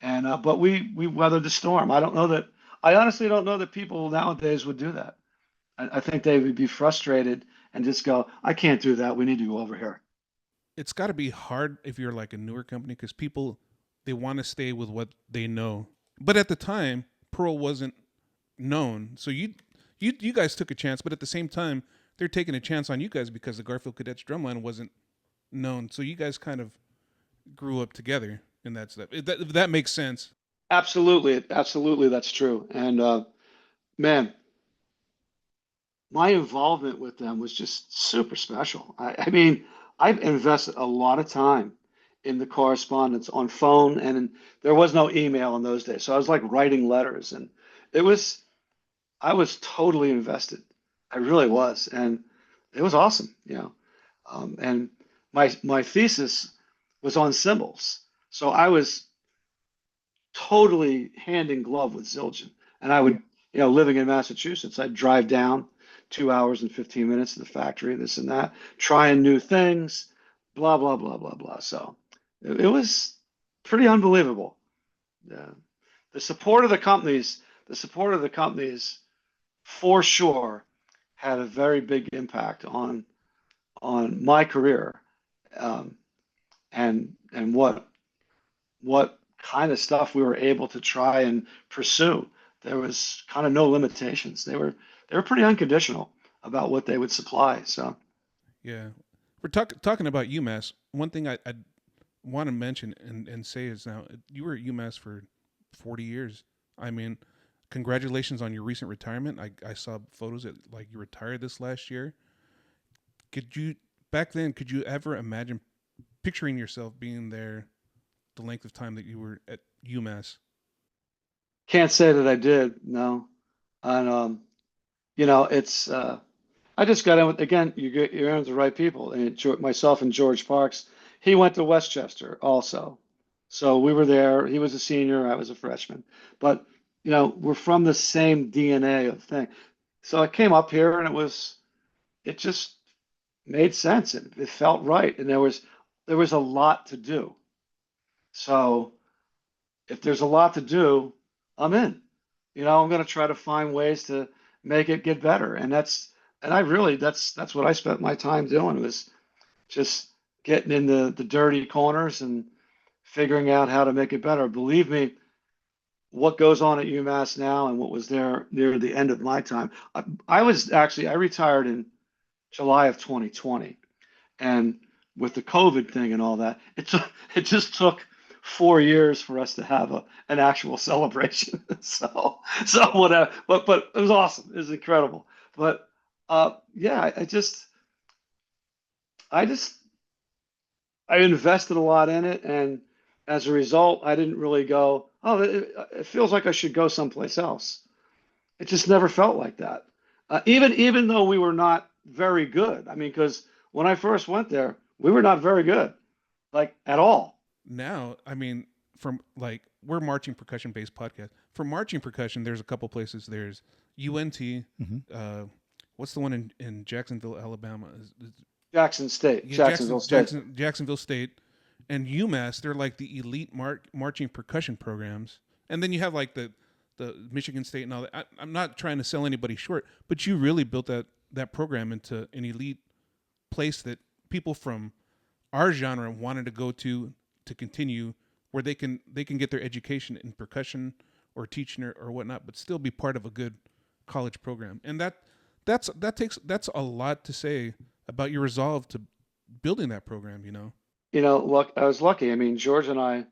S3: And but we weathered the storm. I honestly don't know that people nowadays would do that. I think they would be frustrated and just go, I can't do that. We need to go over here.
S1: It's got to be hard if you're like a newer company because people they want to stay with what they know. But at the time, Pearl wasn't known, so you guys took a chance. But at the same time, they're taking a chance on you guys because the Garfield Cadets drumline wasn't known. So you guys kind of grew up together in that stuff. If that makes sense.
S3: Absolutely, absolutely, that's true. And man, my involvement with them was just super special. I mean, I've invested a lot of time in the correspondence on phone, and there was no email in those days. So I was like writing letters, and it was, I was totally invested. I really was, and it was awesome. And my thesis was on cymbals, so I was totally hand in glove with Zildjian. And I would, living in Massachusetts, I'd drive down 2 hours and 15 minutes to the factory, this and that, trying new things, blah, blah, blah, blah, blah. So it was pretty unbelievable. Yeah. The support of the companies for sure had a very big impact on my career, um, and what kind of stuff we were able to try and pursue. There was kind of no limitations. They were pretty unconditional about what they would supply. So
S1: Yeah, we're talking about UMass. One thing I want to mention and say is now you were at UMass for 40 years. I mean, congratulations on your recent retirement. I saw photos that like you retired this last year. Could you back then? Could you ever imagine picturing yourself being there the length of time that you were at UMass?
S3: can't say that I did. No, and it's I just got in with, again, you're in with the right people. And myself and George Parks, he went to Westchester also. So we were there. He was a senior, I was a freshman. But, we're from the same DNA of thing. So I came up here and it just made sense. It felt right. And there was a lot to do. So if there's a lot to do, I'm in. I'm going to try to find ways to make it get better. And I really, that's what I spent my time doing, was just getting in the dirty corners and figuring out how to make it better. Believe me, what goes on at UMass now and what was there near the end of my time. I retired in July of 2020. And with the COVID thing and all that, it just took 4 years for us to have an actual celebration. So whatever, but it was awesome. It was incredible. But yeah, I just I invested a lot in it, and as a result, I didn't really go, oh, it feels like I should go someplace else. It just never felt like that. Even though we were not very good. I mean, because when I first went there, we were not very good, like at all.
S1: Now, I mean, from like we're marching percussion based podcast. For marching percussion, there's a couple places. There's UNT. What's the one in Jacksonville, Alabama?
S3: Jackson State,
S1: Yeah,
S3: Jacksonville State.
S1: Jacksonville State, and UMass. They're like the elite marching percussion programs. And then you have like the Michigan State and all that. I'm not trying to sell anybody short, but you really built that program into an elite place that people from our genre wanted to go to continue, where they can get their education in percussion or teaching or whatnot, but still be part of a good college program. And that's a lot to say about your resolve to building that program.
S3: Look, I was lucky. I mean, George and I,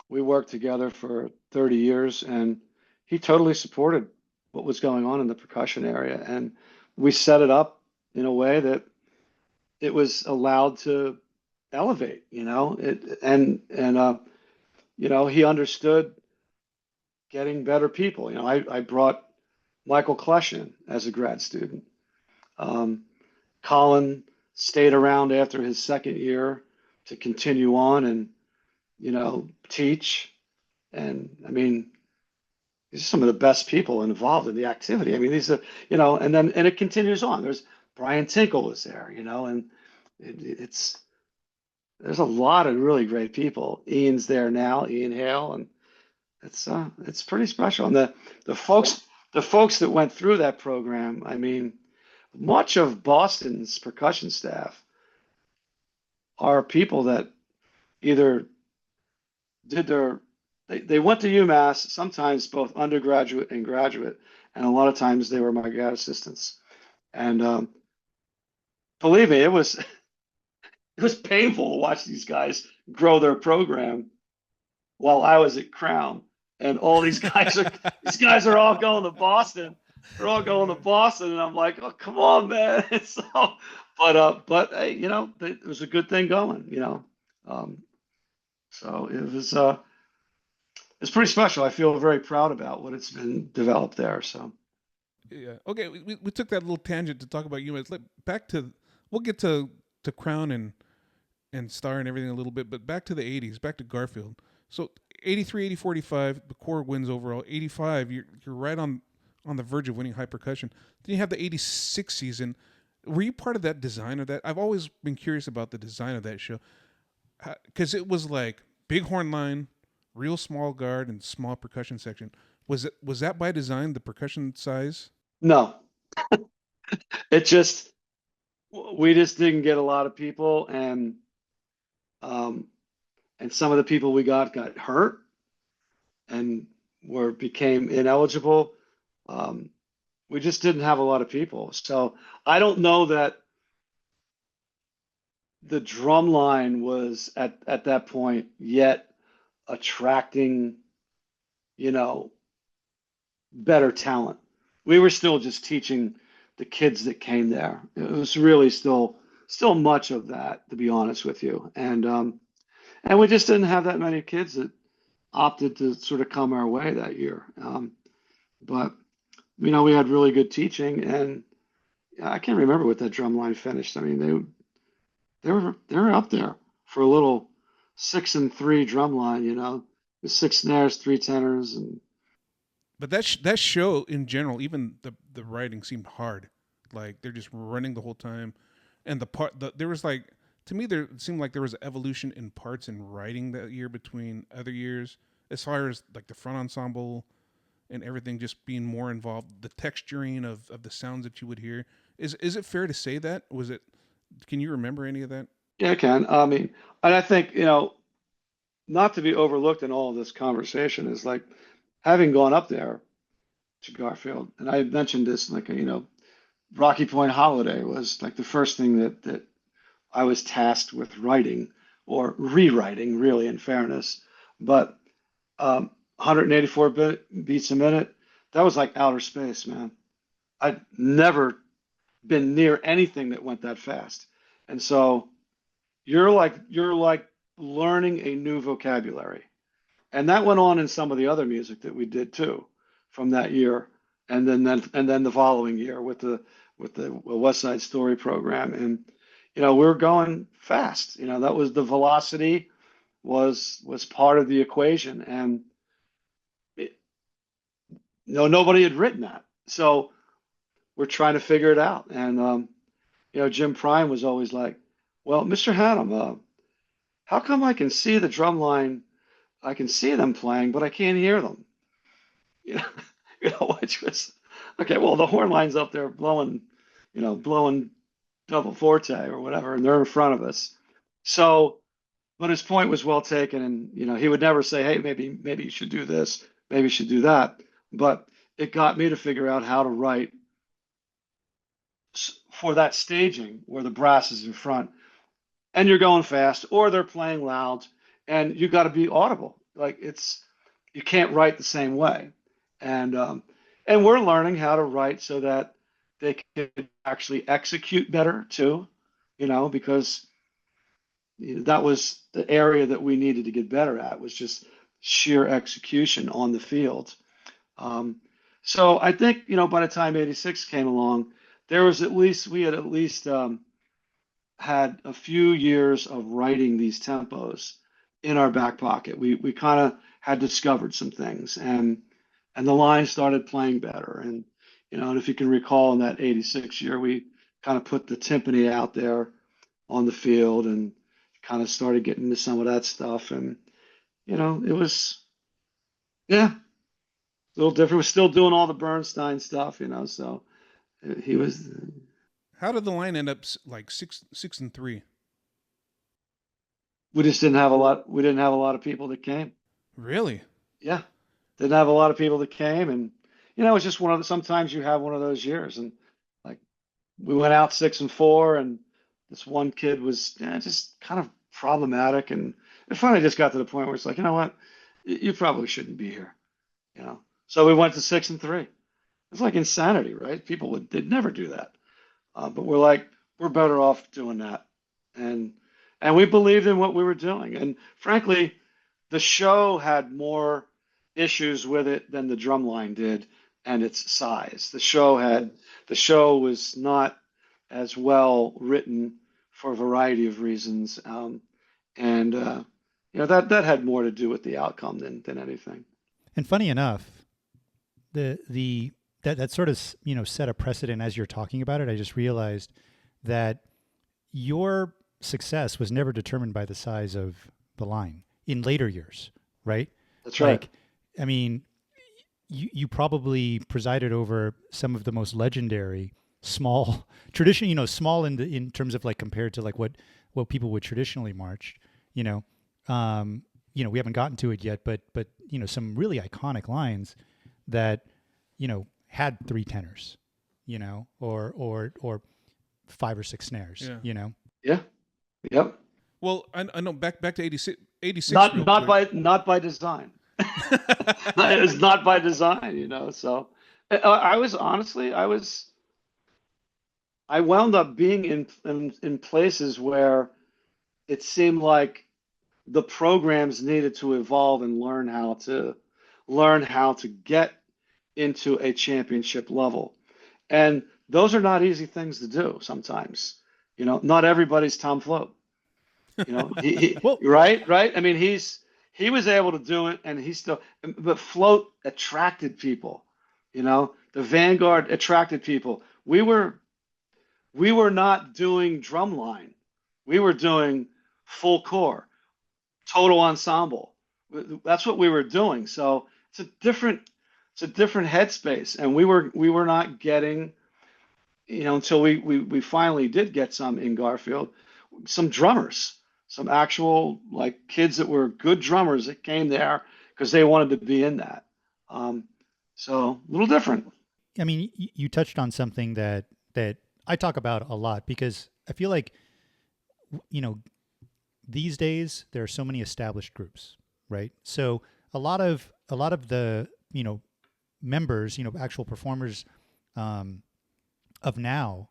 S3: we worked together for 30 years, and he totally supported what was going on in the percussion area. And we set it up in a way that it was allowed to elevate, he understood getting better people. I brought Michael Klesch in as a grad student. Colin stayed around after his second year to continue on and, teach. And I mean, these are some of the best people involved in the activity. I mean, these are, and it continues on. There's Brian Tinkle was there, and it's there's a lot of really great people. Ian's there now, Ian Hale, and it's pretty special. And the folks that went through that program, I mean, much of Boston's percussion staff are people that either did they went to UMass, sometimes both undergraduate and graduate, and a lot of times they were my grad assistants. And believe me, it was painful to watch these guys grow their program while I was at Crown, and all these guys are all going to Boston. They're all going to Boston, and I'm like, oh, come on, man. So, but hey, it was a good thing going. So it's pretty special. I feel very proud about what it's been developed there. So
S1: Yeah. Okay. We took that little tangent to talk about UMass. We'll get to Crown and Star and everything a little bit, but back to the '80s, back to Garfield. So 83, 80, 45, the core wins overall. 85, you're right on the verge of winning high percussion. Then you have the 86 season. Were you part of that design of that? I've always been curious about the design of that show because it was like big horn line, real small guard, and small percussion section. Was that by design, the percussion size?
S3: No, it just we just didn't get a lot of people, um, and some of the people we got hurt and were became ineligible. Um, we just didn't have a lot of people. So I don't know that the drum line was at that point yet attracting, you know, better talent. We were still just teaching the kids that came there. It was really still much of that, to be honest with you. And we just didn't have that many kids that opted to sort of come our way that year. But you know, we had really good teaching, and I can't remember what that drum line finished. I mean, they were up there for a little 6-3 drum line, you know, with 6 snares, 3 tenors, and
S1: But that show in general, even the writing seemed hard. Like they're just running the whole time, and there was like, to me, there it seemed like there was evolution in parts and writing that year between other years, as far as like the front ensemble and everything just being more involved, the texturing of the sounds that you would hear. Is it fair to say that? Was it? Can you remember any of that?
S3: yeah, I can. I mean, and I think, you know, not to be overlooked in all of this conversation is like having gone up there to Garfield, and I mentioned this, like, you know, Rocky Point Holiday was like the first thing that I was tasked with writing or rewriting, really, in fairness. But 184 beats a minute, that was like outer space, man. I'd never been near anything that went that fast. And so you're like learning a new vocabulary. And that went on in some of the other music that we did too from that year. And then the following year with the West Side Story program. And you know, we were going fast. You know, that was the velocity was part of the equation. And it, no, nobody had written that. So we're trying to figure it out. And you know, Jim Prime was always like, "Well, Mr. Hannum, how come I can see the drum line? I can see them playing, but I can't hear them." You know, you know, which was okay. Well, the horn line's up there blowing, you know, blowing double forte or whatever, and they're in front of us. So, but his point was well taken, and you know, he would never say, "Hey, maybe you should do this, maybe you should do that." But it got me to figure out how to write for that staging where the brass is in front and you're going fast, or they're playing loud, and you got to be audible. Like it's you can't write the same way, and we're learning how to write so that they can actually execute better too, you know, because that was the area that we needed to get better at was just sheer execution on the field. Um, so I think, you know, by the time '86 came along, there was at least we had at least had a few years of writing these tempos in our back pocket. We kind of had discovered some things, and the line started playing better. And you know, and if you can recall, in that '86 year, we kind of put the timpani out there on the field and kind of started getting into some of that stuff. And you know, it was yeah, a little different. We're still doing all the Bernstein stuff, you know. So he was.
S1: How did the line end up like 6-3?
S3: We just didn't have a lot. We didn't have a lot of people that came.
S1: Really?
S3: Yeah, didn't have a lot of people that came, and you know, it's just one of the. Sometimes you have one of those years, and like we went out 6-4, and this one kid was just kind of problematic, and it finally just got to the point where it's like, you know what, you probably shouldn't be here, you know. So we went to 6-3. It's like insanity, right? People they'd never do that, but we're like, we're better off doing that, and and we believed in what we were doing, and frankly, the show had more issues with it than the drum line did and its size. The show was not as well written for a variety of reasons, and that had more to do with the outcome than anything.
S2: And funny enough, that sort of set a precedent as you're talking about it. I just realized that your success was never determined by the size of the line in later years, right?
S3: That's right.
S2: Like, I mean, you probably presided over some of the most legendary small tradition, small in terms of like compared to like what people would traditionally march, you know. We haven't gotten to it yet, but some really iconic lines that had 3 tenors, or 5 or 6 snares,
S1: Yeah.
S3: Yeah. Yep.
S1: Well, I know back to 86
S3: Not
S1: real
S3: not
S1: quick.
S3: not by design. It's not by design. So I was honestly, I wound up being in places where it seemed like the programs needed to evolve and learn how to get into a championship level. And those are not easy things to do sometimes. Not everybody's Tom Float.
S2: well,
S3: Right. I mean, he was able to do it, and but Float attracted people. The Vanguard attracted people. We were not doing drumline. We were doing full core, total ensemble. That's what we were doing. So it's a different headspace, and we were not getting, until we finally did get some in Garfield, some drummers, some actual like kids that were good drummers that came there because they wanted to be in that. Um, so a little different.
S2: I mean, you touched on something that I talk about a lot because I feel like you know these days there are so many established groups, right? So a lot of the members, actual performers um, of now,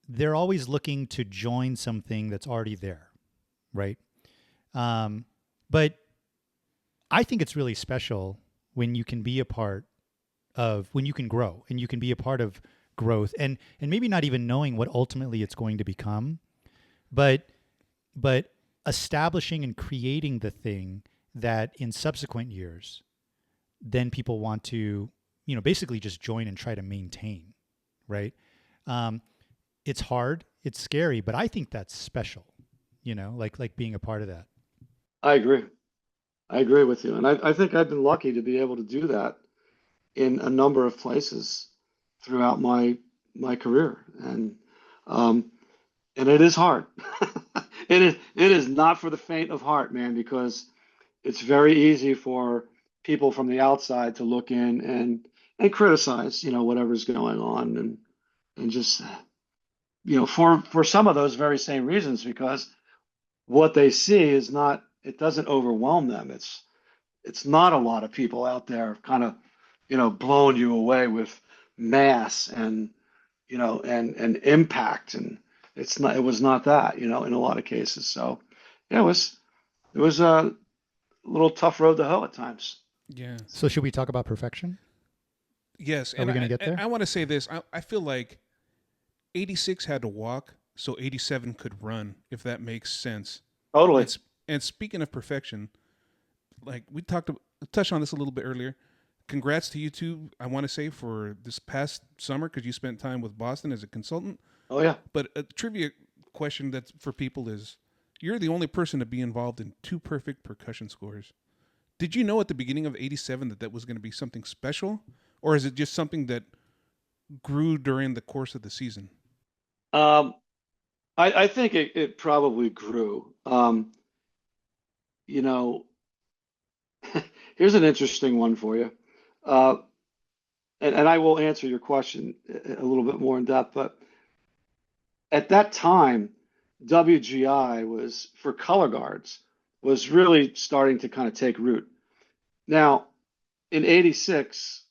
S2: they're always looking to join something that's already there, right? Um, but I think it's really special when you can be a part of when you can grow and you can be a part of growth and maybe not even knowing what ultimately it's going to become, but but establishing and creating the thing that in subsequent years then people want to basically just join and try to maintain, right? um, it's hard, it's scary, but I think that's special, like being a part of that.
S3: I agree. I agree with you, and I think I've been lucky to be able to do that in a number of places throughout my career, um, and it is hard. It is not for the faint of heart, man, because it's very easy for people from the outside to look in and criticize, whatever's going on, and just, for some of those very same reasons, because what they see is not, it doesn't overwhelm them. It's not a lot of people out there kind of, blowing you away with mass and impact, and it was not that, in a lot of cases. So yeah, it was a little tough road to hoe at times.
S1: Yeah.
S2: So should we talk about perfection?
S1: Yes,
S2: Are
S1: and
S2: we going to
S1: I
S2: get
S1: and
S2: there?
S1: I want to say this. I feel like 86 had to walk so 87 could run, if that makes sense. And
S3: Totally.
S1: and speaking of perfection, like we touched on this a little bit earlier. Congrats to you two. I want to say for this past summer because you spent time with Boston as a consultant.
S3: Oh yeah.
S1: But a trivia question that's for people is: you're the only person to be involved in 2 perfect percussion scores. Did you know at the beginning of '87 that was going to be something special, or is it just something that grew during the course of the season?
S3: Um, I think it probably grew. You know, Here's an interesting one for you. Uh, and I will answer your question a little bit more in depth, but at that time, WGI was for color guards was really starting to kind of take root. Now, in '86,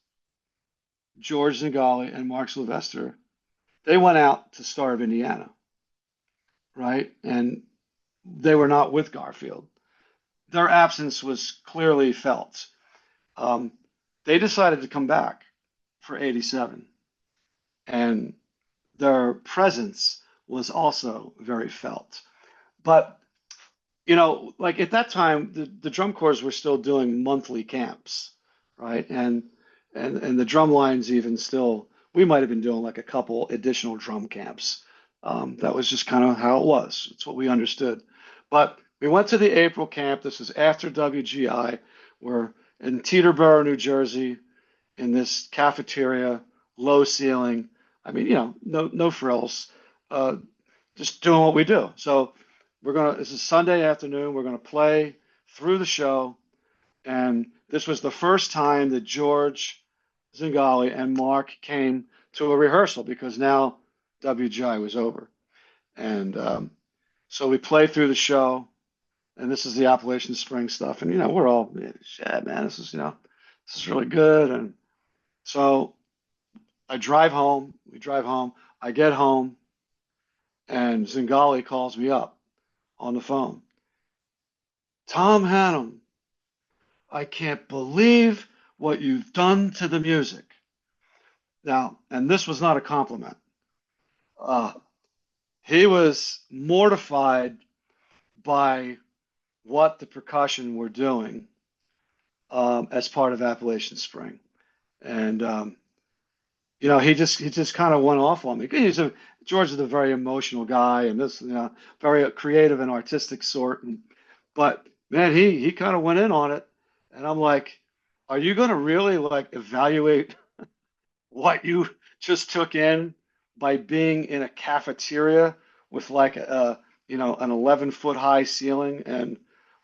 S3: George Nagali and Mark Sylvester, they went out to Star of Indiana, right? And they were not with Garfield. Their absence was clearly felt. Um, they decided to come back for '87, and their presence was also very felt. But like at that time, the drum corps were still doing monthly camps, right? And the drum lines even still, we might have been doing like a couple additional drum camps. That was just kind of how it was. It's what we understood. But we went to the April camp. This is after WGI. We're in Teterboro, New Jersey, in this cafeteria, low ceiling. I mean, no frills, just doing what we do. So this is Sunday afternoon. We're gonna play through the show, and this was the first time that George Zingali and Mark came to a rehearsal because now WGI was over, and so we play through the show, and this is the Appalachian Spring stuff, and we're all, shit, man, this is really good, and so I drive home. We drive home. I get home, and Zingali calls me up on the phone. Thom Hannum, I can't believe what you've done to the music. Now, and this was not a compliment. He was mortified by what the percussion were doing as part of Appalachian Spring. And he just kind of went off on me. George is a very emotional guy, and this, very creative and artistic sort. But man, he kind of went in on it, and I'm like, are you going to really like evaluate what you just took in by being in a cafeteria with like an 11-foot high ceiling, and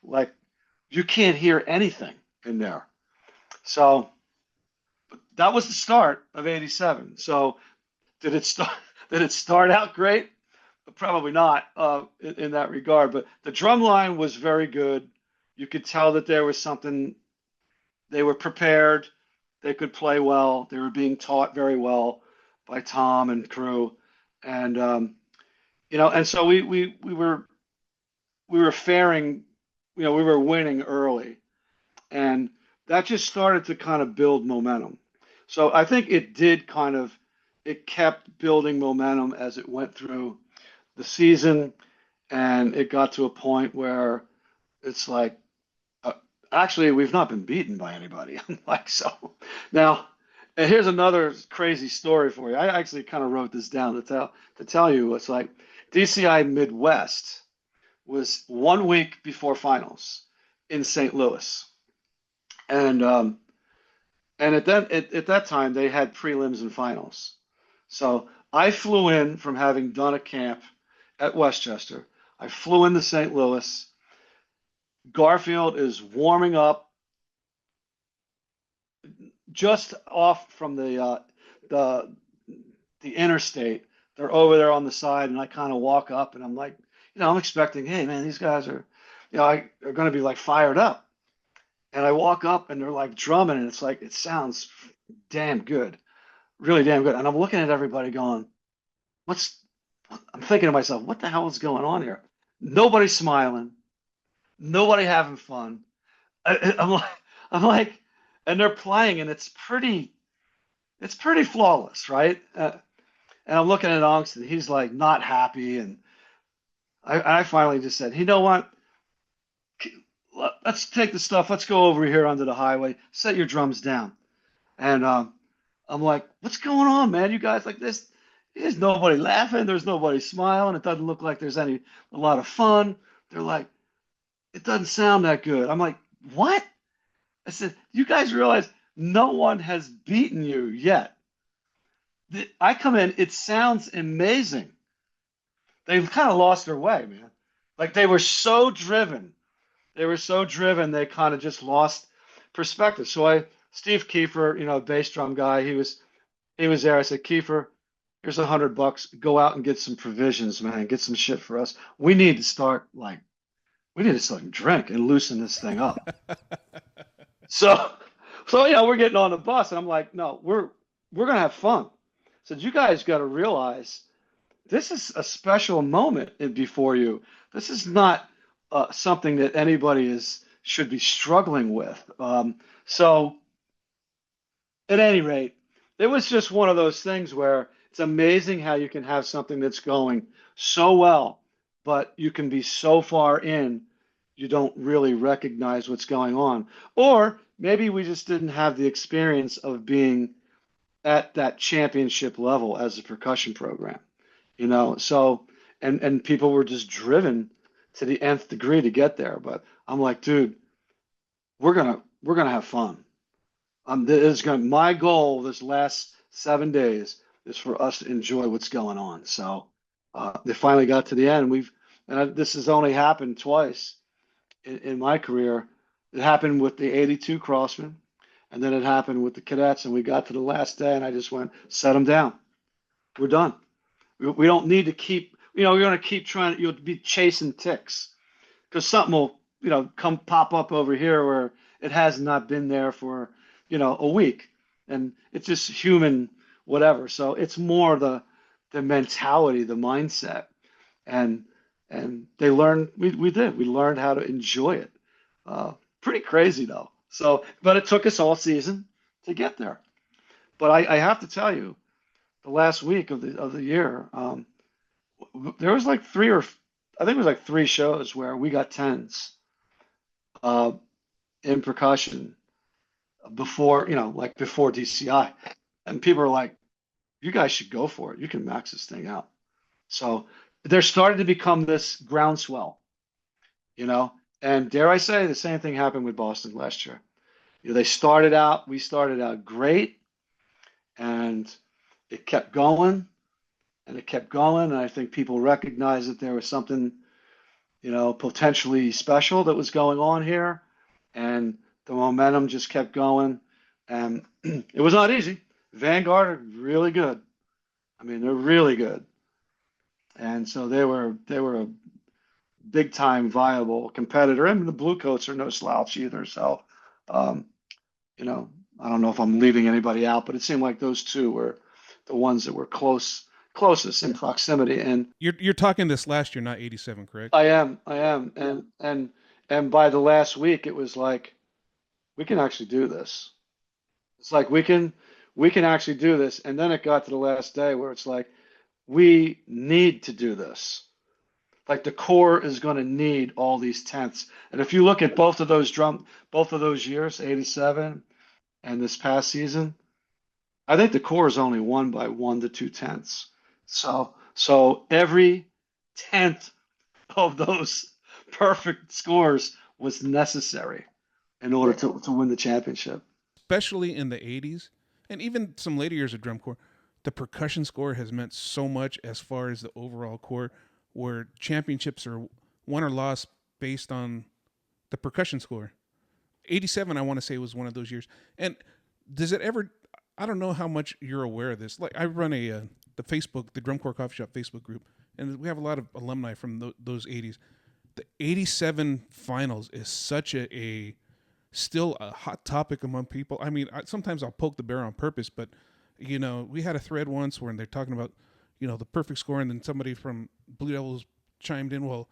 S3: like you can't hear anything in there? So that was the start of '87. So did it start out great? Probably not in that regard. But the drum line was very good. You could tell that there was something. They were prepared. They could play well. They were being taught very well by Tom and crew, and and so we were faring. We were winning early, and that just started to kind of build momentum. So I think it kept building momentum as it went through the season, and it got to a point where it's like, actually, we've not been beaten by anybody. I'm like, so now, and here's another crazy story for you. I actually kind of wrote this down to tell you. It's like DCI Midwest was 1 week before finals in St. Louis, and at that time they had prelims and finals. So I flew in from having done a camp at Westchester. I flew into St. Louis. Garfield is warming up just off from the interstate. They're over there on the side, and I kind of walk up, and I'm like, I'm expecting, hey man, these guys are, are going to be like fired up. And I walk up, and they're like drumming, and it's like it sounds damn good, really damn good. And I'm looking at everybody going, I'm thinking to myself, what the hell is going on here? Nobody's smiling. Nobody having fun. I'm like, and they're playing, and it's pretty flawless, right? And I'm looking at Ongst, and he's like not happy, and I finally just said, you know what? Let's take the stuff. Let's go over here onto the highway. Set your drums down. And I'm like, what's going on, man? You guys like this? There's nobody laughing. There's nobody smiling. It doesn't look like there's a lot of fun. They're like, it doesn't sound that good. I'm like, what? I said, you guys realize no one has beaten you yet. I come in, it sounds amazing. They've kind of lost their way, man. Like they were so driven. They kind of just lost perspective. So Steve Kiefer, bass drum guy, he was there. I said, Kiefer, here's $100. Go out and get some provisions, man. Get some shit for us. We need to start drink and loosen this thing up. So we're getting on the bus, and I'm like, no, we're gonna have fun. I said, you guys got to realize this is a special moment before you. This is not something that anybody should be struggling with. So at any rate, it was just one of those things where it's amazing how you can have something that's going so well, but you can be so far in you don't really recognize what's going on. Or maybe we just didn't have the experience of being at that championship level as a percussion program, you know. So and people were just driven to the nth degree to get there. But I'm like, dude, we're gonna have fun. My goal this last 7 days is for us to enjoy what's going on. So they finally got to the end. This has only happened twice in my career. It happened with the 82 Crossmen, and then it happened with the cadets. And we got to the last day, and I just went, set them down. We're done. We don't need to keep, we're going to keep trying, you'll be chasing ticks because something will, come pop up over here where it has not been there for, a week. And it's just human, whatever. So it's more the mentality, the mindset. And they learned, we learned how to enjoy it. Pretty crazy though. So, but it took us all season to get there. But I have to tell you, the last week of the year, there was like I think it was like three shows where we got tens uh, in percussion before, like before DCI, and people are like, "You guys should go for it. You can max this thing out." So there started to become this groundswell, and dare I say, the same thing happened with Boston last year. We started out great, and it kept going and it kept going. And I think people recognized that there was something, potentially special that was going on here. And the momentum just kept going. And it was not easy. Vanguard are really good. I mean, they're really good. And so they were a big time viable competitor. And the Bluecoats are no slouch either. So, I don't know if I'm leaving anybody out, but it seemed like those two were the ones that were closest in proximity. And
S1: You're talking this last year, not 87, correct?
S3: I am, and by the last week, it was like we can actually do this. It's like we can actually do this. And then it got to the last day where it's like we need to do this. Like the core is going to need all these tenths. And if you look at both of those years, 87 and this past season, I think the core is only won by 1 to 2 tenths. So every tenth of those perfect scores was necessary in order to win the championship.
S1: Especially in the 80s and even some later years of drum corps, the percussion score has meant so much as far as the overall core, where championships are won or lost based on the percussion score. 87, I want to say, was one of those years. And does it ever, I don't know how much you're aware of this. Like I run the Drum Corps Coffee Shop Facebook group, and we have a lot of alumni from those 80s. The 87 finals is such still a hot topic among people. I mean, sometimes I'll poke the bear on purpose, but we had a thread once where they're talking about, the perfect score, and then somebody from Blue Devils chimed in, well,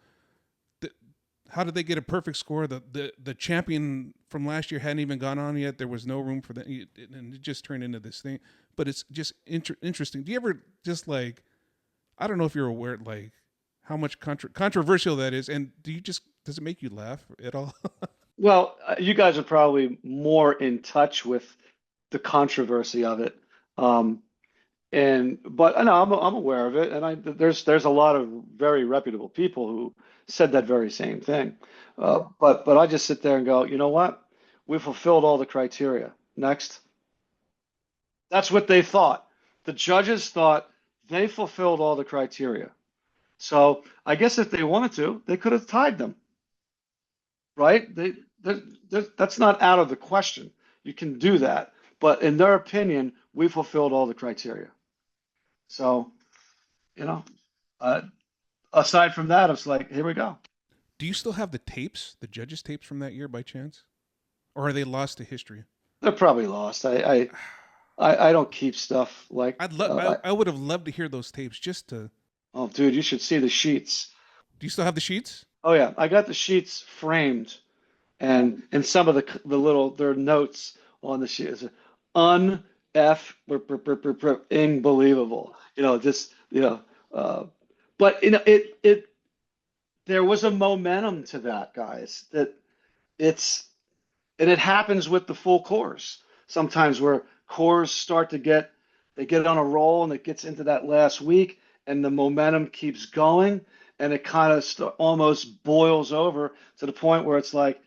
S1: how did they get a perfect score? The champion from last year hadn't even gone on yet. There was no room for that, and it just turned into this thing. But it's just interesting. Do you ever just like, I don't know if you're aware, like how much controversial that is, and does it make you laugh at all?
S3: Well, you guys are probably more in touch with the controversy of it. But I know I'm aware of it, and there's a lot of very reputable people who said that very same thing. But I just sit there and go, you know what? We fulfilled all the criteria. Next. That's what they thought. The judges thought they fulfilled all the criteria. So I guess if they wanted to, they could have tied them, right? That's not out of the question. You can do that. But in their opinion, we fulfilled all the criteria. So, aside from that, it's like, here we go.
S1: Do you still have the tapes, the judges' tapes from that year by chance? Or are they lost to history?
S3: They're probably lost. I don't keep stuff like.
S1: I would have loved to hear those tapes just to.
S3: Oh, dude, you should see the sheets.
S1: Do you still have the sheets?
S3: Oh yeah, I got the sheets framed, and some of their notes on the sheets. Unbelievable. But it there was a momentum to that, guys. That it's and it happens with the full cores sometimes where cores start to get on a roll and it gets into that last week and the momentum keeps going and it kind of almost boils over to the point where it's like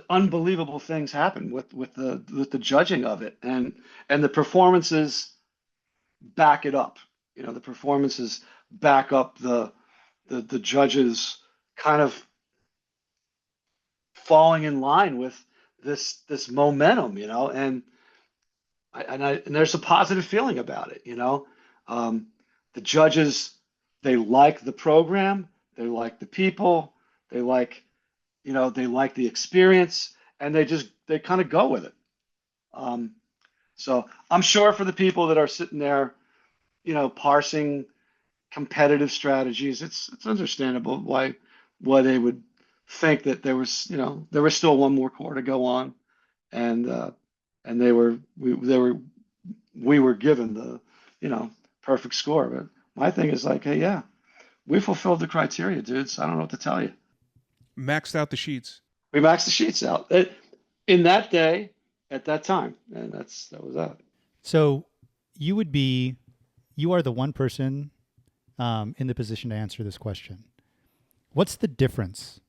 S3: unbelievable things happen with the judging of it and the performances back it up. The performances back up the judges kind of falling in line with this momentum, and there's a positive feeling about it. The judges, they like the program, they like the people, they like the experience, and they kind of go with it. So I'm sure for the people that are sitting there, parsing competitive strategies, it's understandable why they would think that there was still one more core to go on, and we were given the perfect score. But my thing is like, hey, yeah, we fulfilled the criteria, dudes. I don't know what to tell you.
S1: Maxed out the sheets.
S3: We maxed the sheets out in that day at that time, and that was that.
S2: So you are the one person in the position to answer this question. What's the difference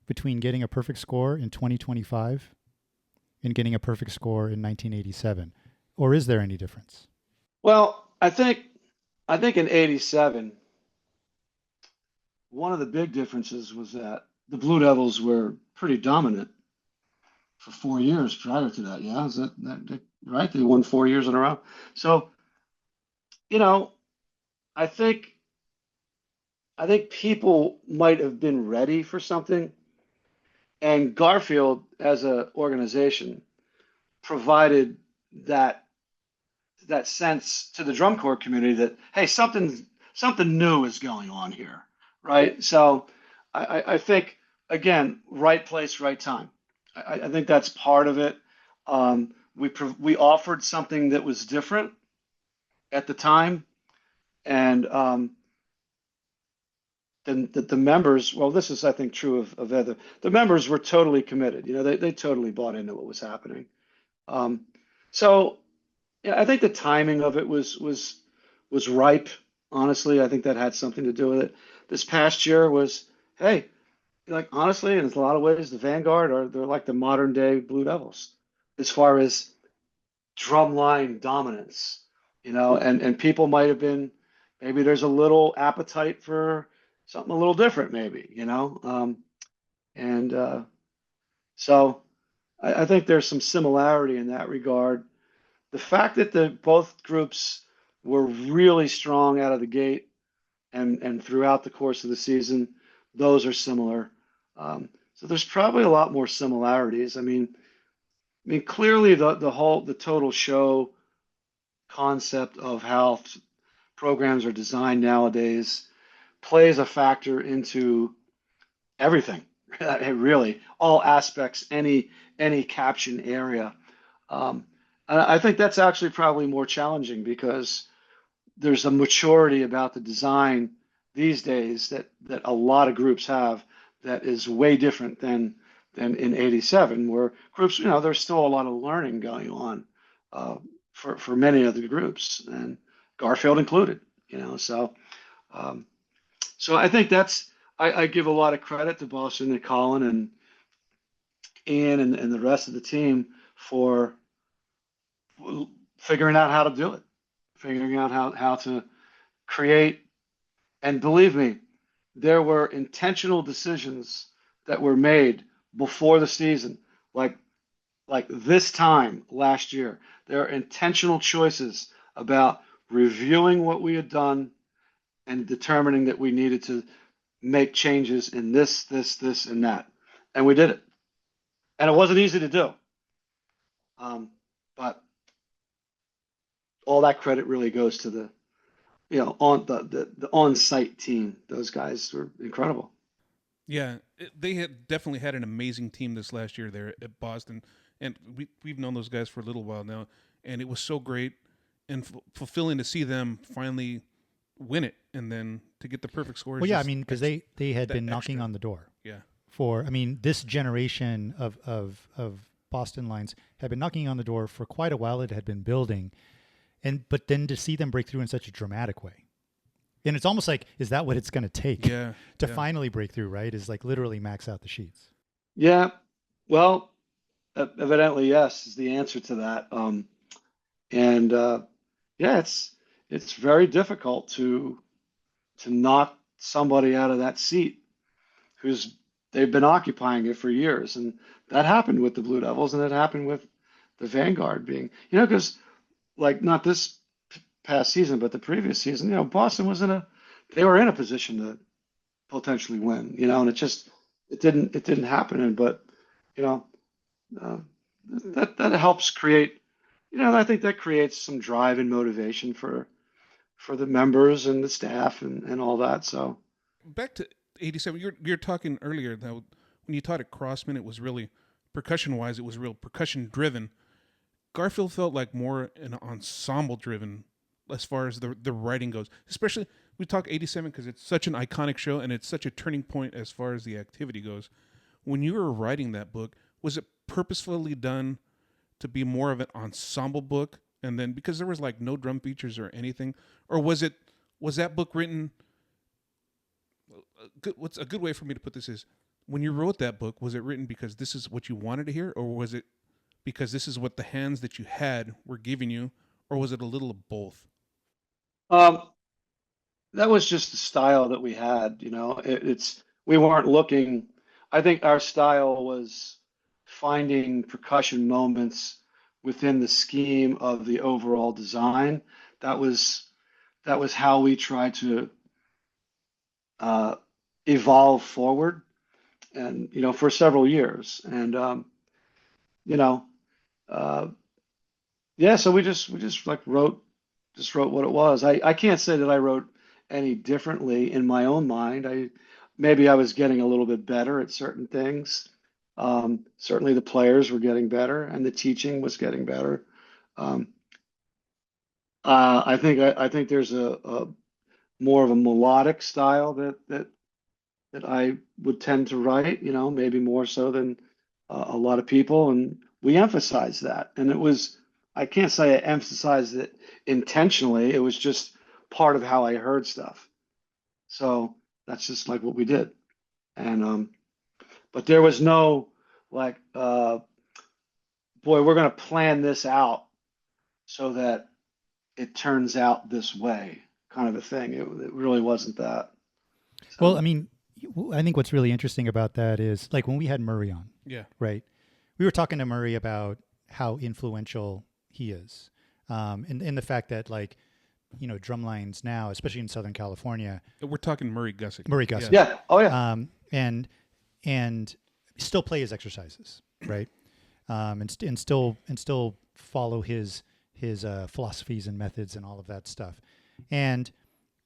S2: between getting a perfect score in 2025 and getting a perfect score in 1987? Or is there any difference?
S3: Well, I think in '87, one of the big differences was that the Blue Devils were pretty dominant for 4 years prior to that. Yeah, is that right? They won 4 years in a row. So, I think people might have been ready for something, and Garfield as an organization provided that sense to the drum corps community that, hey, something new is going on here, right? So I think, again, right place, right time. I think that's part of it. We offered something that was different at the time, and then the members, well, this is, I think, true of other. The members were totally committed. They totally bought into what was happening. So yeah, I think the timing of it was ripe. Honestly, I think that had something to do with it. This past year was, hey, like honestly, in a lot of ways, the Vanguard they're like the modern day Blue Devils as far as drumline dominance, and people might have been, maybe there's a little appetite for something a little different, maybe, and so I think there's some similarity in that regard. The fact that both groups were really strong out of the gate and throughout the course of the season, those are similar. So there's probably a lot more similarities. I mean, clearly the total show concept of how programs are designed nowadays plays a factor into everything. Really, all aspects, any caption area. I think that's actually probably more challenging because there's a maturity about the design these days that a lot of groups have that is way different than in '87, where groups, there's still a lot of learning going on for many of the groups, and Garfield included. So I think I give a lot of credit to Boston and Colin and Ian and the rest of the team for figuring out how to do it, figuring out how to create. And believe me, there were intentional decisions that were made before the season, like this time last year. There are intentional choices about reviewing what we had done and determining that we needed to make changes in this, and that. And we did it. And it wasn't easy to do. But all that credit really goes to the on the on-site team. Those guys were incredible.
S1: Yeah, they had definitely had an amazing team this last year there at Boston, and we've known those guys for a little while now, and it was so great and fulfilling to see them finally win it, and then to get the perfect score.
S2: Well,
S1: Is
S2: yeah, I
S1: just
S2: mean, because they had
S1: that
S2: been knocking
S1: extra.
S2: on the door
S1: Yeah,
S2: for, I mean, this generation of Boston lines had been knocking on the door for quite a while. It had been building, but then to see them break through in such a dramatic way, and it's almost like, is that what it's going to take
S1: yeah,
S2: to
S1: yeah.
S2: finally break through? Right? Is like literally max out the sheets.
S3: Yeah. Well, evidently, yes, is the answer to that. And yeah, it's very difficult to knock somebody out of that seat who's they've been occupying it for years, and that happened with the Blue Devils, and it happened with the Vanguard being, because like not this past season, but the previous season, Boston was they were in a position to potentially win, and it didn't happen, and but you know uh, that helps create, I think that creates some drive and motivation for the members and the staff and all that. So
S1: Back to '87. You're talking earlier that when you taught at Crossman, it was really percussion wise. It was real percussion driven. Garfield felt like more an ensemble driven as far as the writing goes. Especially we talk '87 because it's such an iconic show and it's such a turning point as far as the activity goes. When you were writing that book, was it purposefully done to be more of an ensemble book? And then because there was like no drum features or anything, or was that book written? What's a good way for me to put this is, when you wrote that book, was it written because this is what you wanted to hear, or was it because this is what the hands that you had were giving you, or was it a little of both?
S3: um, that was just the style that we had. We weren't looking. I think our style was finding percussion moments within the scheme of the overall design. That was that was how we tried to uh, evolve forward, and for several years. And you know, uh, yeah. So we just like wrote what it was. I can't say that I wrote any differently in my own mind. Maybe I was getting a little bit better at certain things. Certainly the players were getting better and the teaching was getting better. Um, I think there's a more of a melodic style that I would tend to write, maybe more so than a lot of people. And we emphasize that. And I can't say I emphasized it intentionally. It was just part of how I heard stuff. So that's just like what we did. And, but there was no like, boy, we're going to plan this out so that it turns out this way kind of a thing. It really wasn't that.
S2: Well, I
S3: So,
S2: mean, I think what's really interesting about that is like when we had Murray on,
S1: Yeah,
S2: right? We were talking to Murray about how influential he is, and the fact that like, drum lines now, especially in Southern California,
S1: we're talking Murray Gussick.
S2: Murray
S1: Yeah,
S2: Gussick,
S3: yeah. Oh, yeah.
S2: and and still play his exercises, right? And still follow his philosophies and methods and all of that stuff. And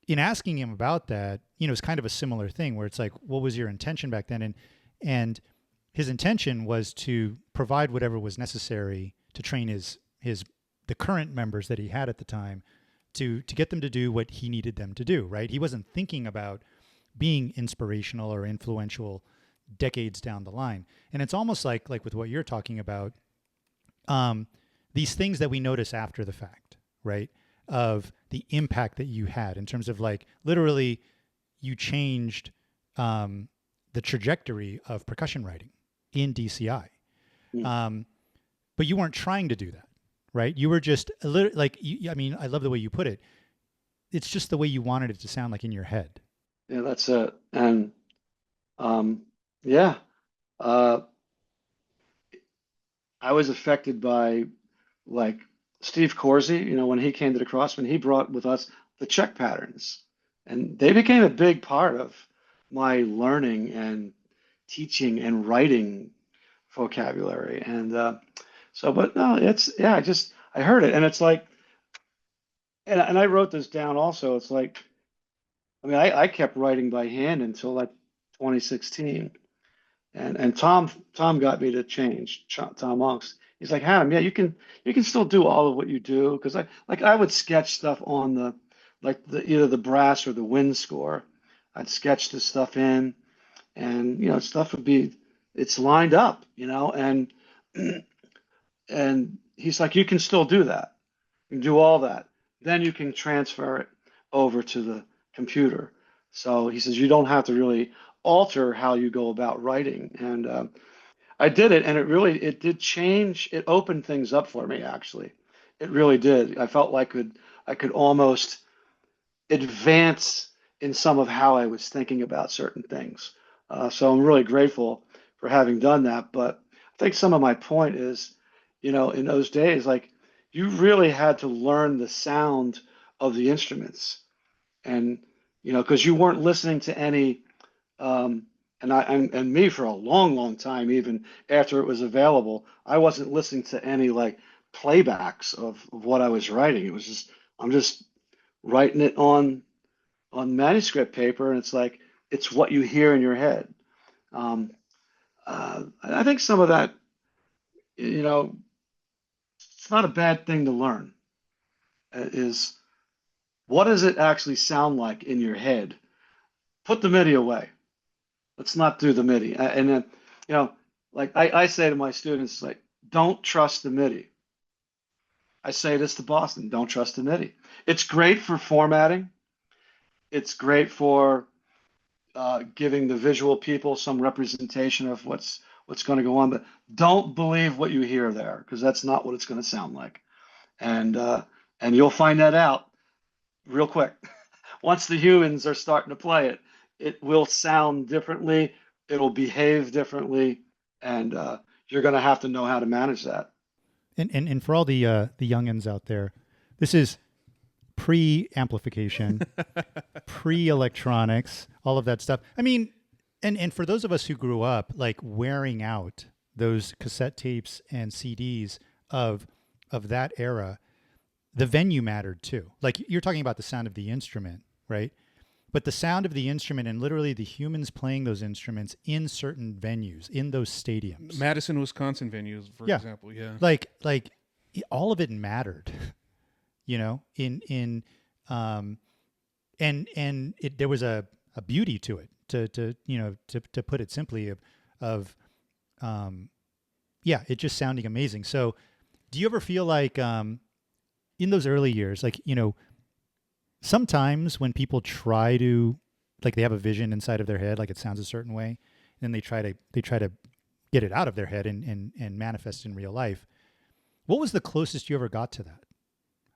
S2: in asking him about that, it's kind of a similar thing where it's like, what was your intention back then? And his intention was to provide whatever was necessary to train the current members that he had at the time to get them to do what he needed them to do, right? He wasn't thinking about being inspirational or influential decades down the line. And it's almost like with what you're talking about, these things that we notice after the fact, right? Of the impact that you had in terms of like literally you changed the trajectory of percussion writing in DCI.
S3: Mm.
S2: But you weren't trying to do that, right? You were just a little like, I mean, I love the way you put it. It's just the way you wanted it to sound like in your head.
S3: Yeah, that's it. And yeah, uh, I was affected by like Steve Corsi, when he came to the Crossman, he brought with us the check patterns, and they became a big part of my learning and teaching and writing vocabulary. And but no, yeah, I heard it, and it's like, and I wrote this down also. It's like, I mean, I kept writing by hand until like 2016. And Tom got me to change. Tom Monks. He's like, Hannum, yeah, you can still do all of what you do, because I would sketch stuff on like either the brass or the wind score. I'd sketch this stuff in, and stuff would be it's lined up, and he's like, you can still do that. You can do all that. Then you can transfer it over to the computer. So he says you don't have to really alter how you go about writing. And I did it, and it did change. It opened things up for me, actually. It really did. I felt like I could almost advance in some of how I was thinking about certain things. So I'm really grateful for having done that. But I think some of my point is, in those days, like you really had to learn the sound of the instruments, and because you weren't listening to any, and me for a long, long time, even after it was available, I wasn't listening to any like playbacks of what I was writing. It was just I'm just writing it on manuscript paper, and it's what you hear in your head. Um, I think some of that, you know, it's not a bad thing to learn. Is what does it actually sound like in your head? Put the MIDI away. Let's not do the MIDI. And then, like I say to my students, like, don't trust the MIDI. I say this to Boston, don't trust the MIDI. It's great for formatting. It's great for giving the visual people some representation of what's going to go on, but don't believe what you hear there because that's not what it's going to sound like. And you'll find that out real quick. Once the humans are starting to play it, it will sound differently, it'll behave differently, and you're going to have to know how to manage that.
S2: And for all the youngins out there, this is pre-amplification, pre-electronics, all of that stuff. I mean, and for those of us who grew up like wearing out those cassette tapes and CDs of that era, the venue mattered too. Like you're talking about the sound of the instrument, right? But the sound of the instrument and literally the humans playing those instruments in certain venues, in those stadiums.
S1: Madison, Wisconsin venues, for example. Yeah.
S2: Like all of it mattered, and there was a beauty to it, to put it simply, it just sounding amazing. So do you ever feel like, in those early years, like, sometimes when people try to, like, they have a vision inside of their head, like it sounds a certain way, and then they try to get it out of their head and manifest in real life. What was the closest you ever got to that?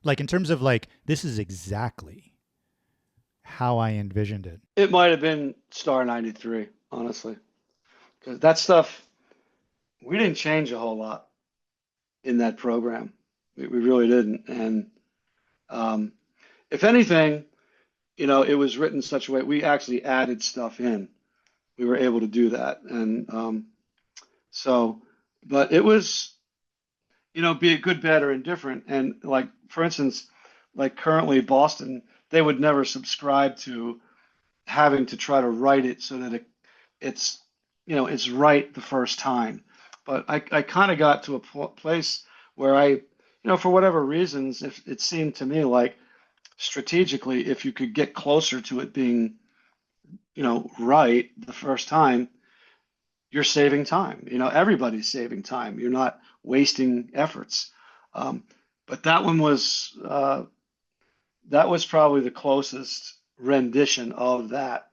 S2: Like in terms of like, this is exactly how I envisioned it.
S3: It might have been Star 93, honestly, because that stuff, we didn't change a whole lot in that program. We really didn't. And if anything, it was written such a way, we actually added stuff in. We were able to do that. And but it was, be it good, bad, or indifferent. And like, for instance, like currently Boston, they would never subscribe to having to try to write it so that it's right the first time. But I kind of got to a place where for whatever reasons, if it seemed to me like strategically, if you could get closer to it being, right the first time, you're saving time. Everybody's saving time. You're not wasting efforts. But that one was probably the closest rendition of that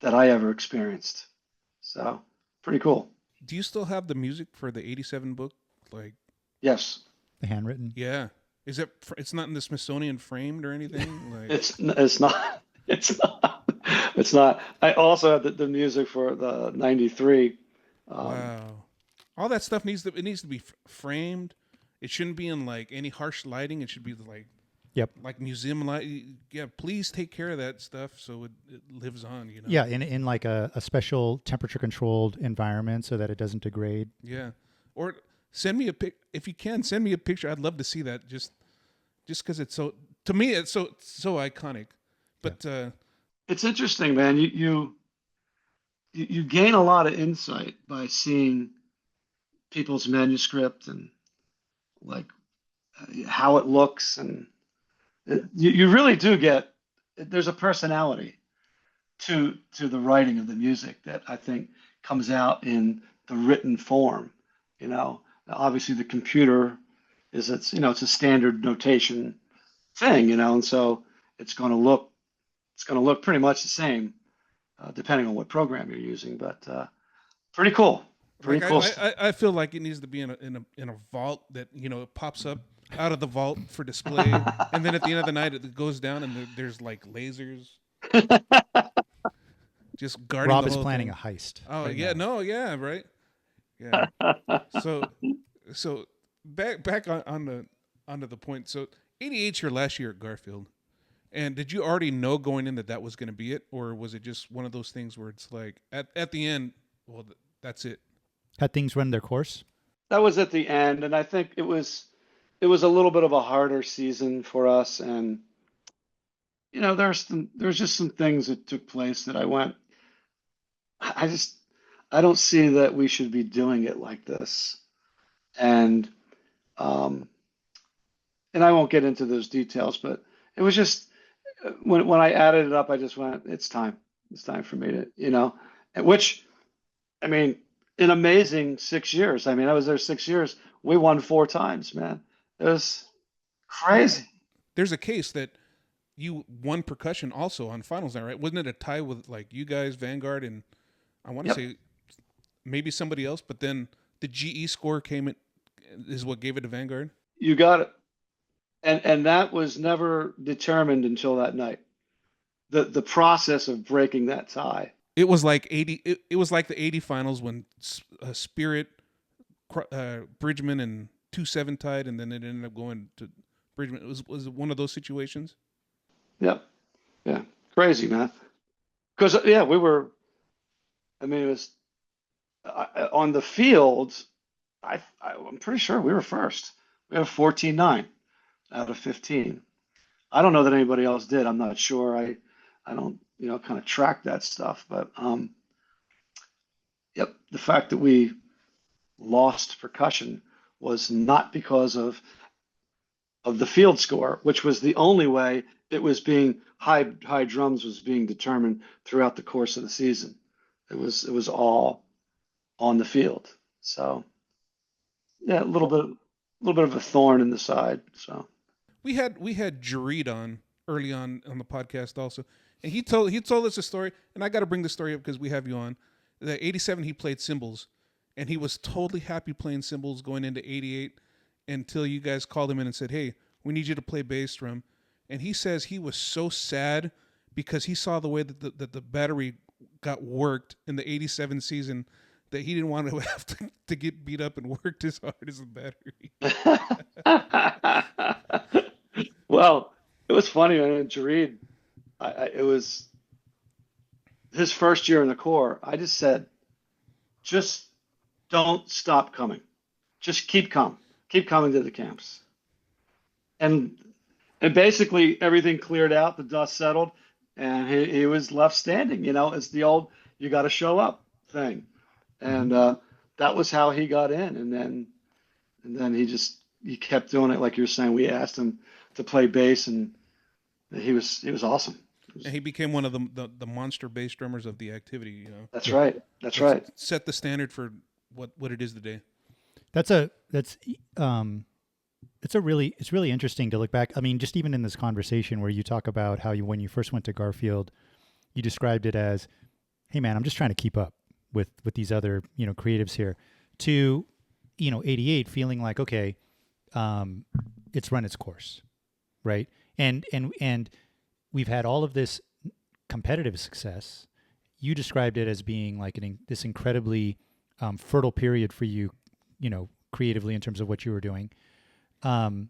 S3: I ever experienced. So pretty cool.
S1: Do you still have the music for the '87 book? Like,
S3: yes,
S2: the handwritten.
S1: Yeah. Is it? It's not in the Smithsonian framed or anything. Like,
S3: it's not. It's not. It's not. I also have the music for the '93.
S1: Wow. All that stuff needs to be framed. It shouldn't be in like any harsh lighting. It should be like,
S2: yep,
S1: like museum light. Yeah, please take care of that stuff so it lives on.
S2: Yeah, in like a special temperature controlled environment so that it doesn't degrade.
S1: Yeah, or send me a pic if you can. Send me a picture. I'd love to see that. Just because it's so, to me, it's so iconic. But
S3: it's interesting, man. You gain a lot of insight by seeing people's manuscript and like how it looks, and You really do get, there's a personality to the writing of the music that I think comes out in the written form. You know, obviously the computer it's a standard notation thing, and so it's going to look it's going to look pretty much the same depending on what program you're using. But pretty cool,
S1: Like
S3: pretty cool stuff.
S1: I feel like it needs to be in a vault that it pops up out of the vault for display, and then at the end of the night it goes down and there's like lasers just guarding
S2: Rob
S1: the
S2: is
S1: whole
S2: planning
S1: thing.
S2: a heist.
S1: Oh
S2: right
S1: yeah,
S2: now.
S1: no, yeah, right, yeah. So so back on the onto the point. So 88's your last year at Garfield, and did you already know going in that that was going to be it, or was it just one of those things where it's like at the end, well, that's it.
S2: Had things run their course?
S3: That was at the end, and I think it was a little bit of a harder season for us, and there's just some things that took place that I went, I just I don't see that we should be doing it like this, and um, and I won't get into those details, but it was just when I added it up, I just went, it's time for me to, which I mean, an amazing 6 years. I mean, I was there 6 years. We won four times, man. It was crazy.
S1: There's a case that you won percussion also on finals night, right? Wasn't it a tie with like you guys, Vanguard, and I want to
S3: Yep,
S1: say maybe somebody else, but then the GE score came in, is what gave it to Vanguard.
S3: you got it. And that was never determined until that night. The process of breaking that tie.
S1: It was like 80. It was like the 80 finals when Spirit, Bridgman, and 2-7 tied, and then it ended up going to Bridgman. Was it one of those situations?
S3: Yep. Yeah. Crazy, man. Because yeah, we were. I mean, it was on the field. I'm pretty sure we were first. We have 14-9 out of 15. I don't know that anybody else did. I'm not sure. I don't kind of track that stuff. But yep, the fact that we lost percussion was not because of the field score, which was the only way it was being high drums was being determined throughout the course of the season. It was all on the field. So yeah, a little bit of a thorn in the side. So
S1: We had Jareed on early on the podcast also, and he told us a story, and I got to bring the story up because we have you on. The 87 he played cymbals, and he was totally happy playing cymbals going into 88 until you guys called him in and said, "Hey, we need you to play bass drum." And he says he was so sad because he saw the way that the battery got worked in the 87 season that he didn't want to have to get beat up and worked as hard as the battery.
S3: well, it was funny, man. Jareed, it was his first year in the Corps. I just said, just don't stop coming. Just keep coming to the camps. And and basically everything cleared out, the dust settled, and he was left standing. It's the old "you got to show up" thing,
S2: Hmm.
S3: and that was how he got in. And then he kept doing it like you're saying. We asked him to play bass, and he was awesome. It
S1: And
S3: was,
S1: he became one of the monster bass drummers of the activity.
S3: that's
S2: Yeah,
S3: right. That's
S1: That's
S3: right.
S1: set the standard for what it is today.
S2: that's um, it's really interesting to look back. I mean, just even in this conversation where you talk about how when you first went to Garfield, you described it as, "Hey, man, I'm just trying to keep up with these other creatives here." To 88, feeling like, okay, um, it's run its course, right? And we've had all of this competitive success. You described it as being like this incredibly fertile period for you, creatively in terms of what you were doing. Um,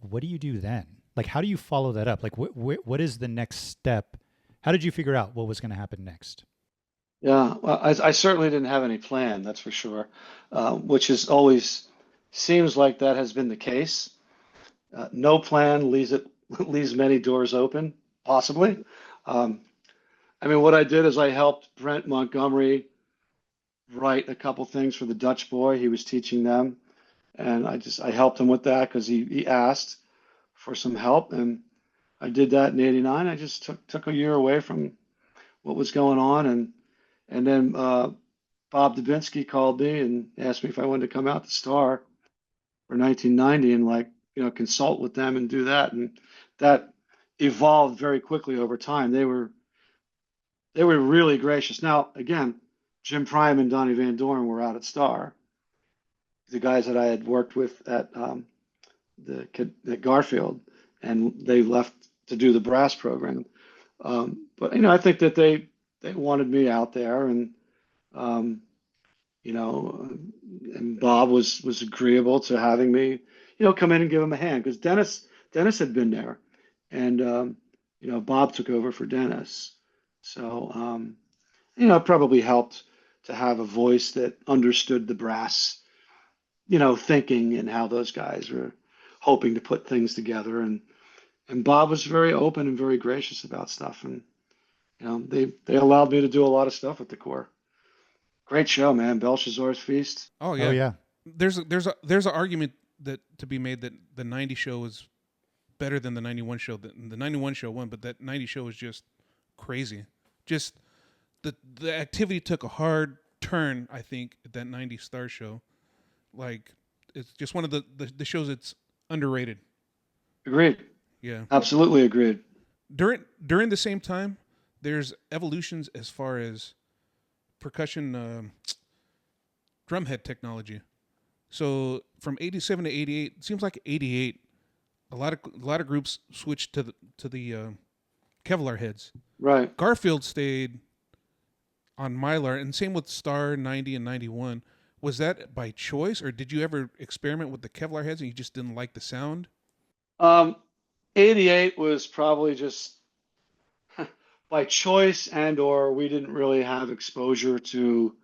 S2: what do you do then? Like, how do you follow that up? Like, what is the next step? How did you figure out what was going to happen next?
S3: Yeah. Well, I certainly didn't have any plan. That's for sure. Which is always seems like that has been the case. No plan leaves many doors open, possibly. Um, I mean, what I did is I helped Brent Montgomery write a couple things for the Dutch boy. He was teaching them, and I helped him with that because he asked for some help, and I did that in '89. I just took a year away from what was going on, and then Bob Dubinsky called me and asked me if I wanted to come out to Star for 1990 and like consult with them and do that, and that evolved very quickly over time. They were really gracious. Now again, Jim Prime and Donnie Van Doren were out at Star, the guys that I had worked with at Garfield, and they left to do the brass program. But I think that they wanted me out there, and um, and Bob was agreeable to having me, come in and give him a hand because Dennis had been there, and Bob took over for Dennis, so it probably helped to have a voice that understood the brass, thinking and how those guys were hoping to put things together, and Bob was very open and very gracious about stuff, and they allowed me to do a lot of stuff with the Corps. Great show, man. Belshazzar's Feast.
S1: Oh
S2: Oh
S1: yeah.
S2: yeah.
S1: There's an argument that to be made that the '90 show is better than the '91 show. The '91 show won, but that '90 show was just crazy. Just the activity took a hard turn. I think at that '90 Star show, like it's just one of the shows that's underrated.
S3: Agreed.
S1: Yeah.
S3: Absolutely agreed.
S1: During the same time, there's evolutions as far as percussion drumhead technology. So from '87 to '88, it seems like '88, a lot of groups switched to the Kevlar heads.
S3: Right.
S1: Garfield stayed on Mylar, and same with Star '90 and '91. Was that by choice, or did you ever experiment with the Kevlar heads and you just didn't like the sound?
S3: Um, '88 was probably just by choice, and or we didn't really have exposure to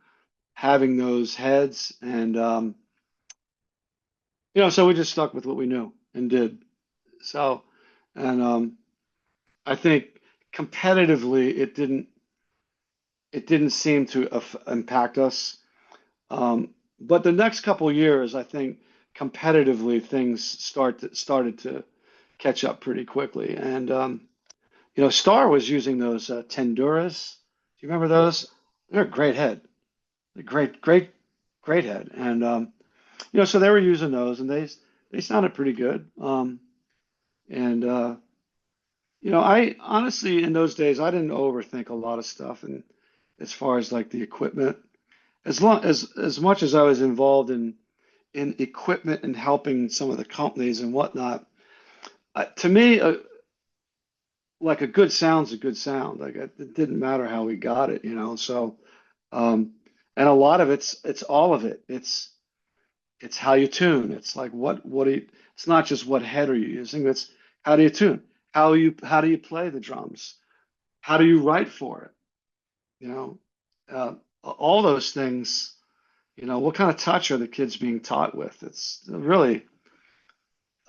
S3: having those heads, and so we just stuck with what we knew and did. So, and I think competitively it didn't seem to impact us. But the next couple of years, I think competitively things started to catch up pretty quickly. And Star was using those Tenduras. Do you remember those? They're a great head. They're great, great, great head. And so they were using those, and they sounded pretty good. And I honestly in those days I didn't overthink a lot of stuff, and as far as like the equipment, as much as I was involved in equipment and helping some of the companies and whatnot, to me, like a good sound's a good sound. Like it didn't matter how we got it. So, and a lot of it's all of it. It's how you tune. It's like it's not just what head are you using. It's how do you tune? How do you play the drums? How do you write for it? All those things. What kind of touch are the kids being taught with? It's really,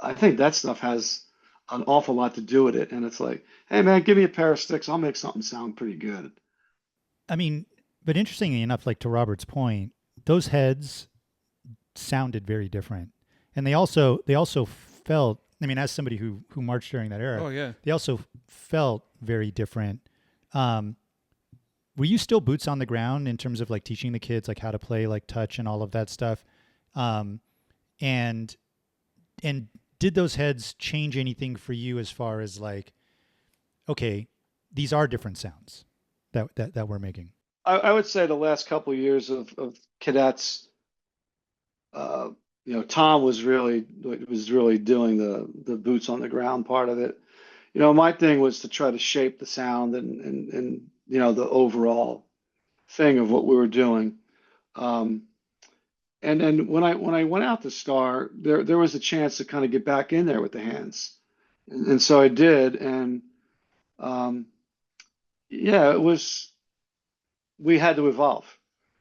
S3: I think that stuff has an awful lot to do with it. And it's like, hey man, give me a pair of sticks. I'll make something sound pretty good.
S2: I mean, but interestingly enough, like to Robert's point, those heads sounded very different, and they also felt. I mean, as somebody who marched during that era,
S1: Oh yeah.
S2: they also felt very different. Were you still boots on the ground in terms of like teaching the kids like how to play like touch and all of that stuff? And did those heads change anything for you as far as like, okay, these are different sounds that we're making?
S3: I would say the last couple of years of cadets, Tom was really doing the boots on the ground part of it. My thing was to try to shape the sound and the overall thing of what we were doing. And then when I went out to Star, there was a chance to kind of get back in there with the hands, and so I did. And yeah, we had to evolve.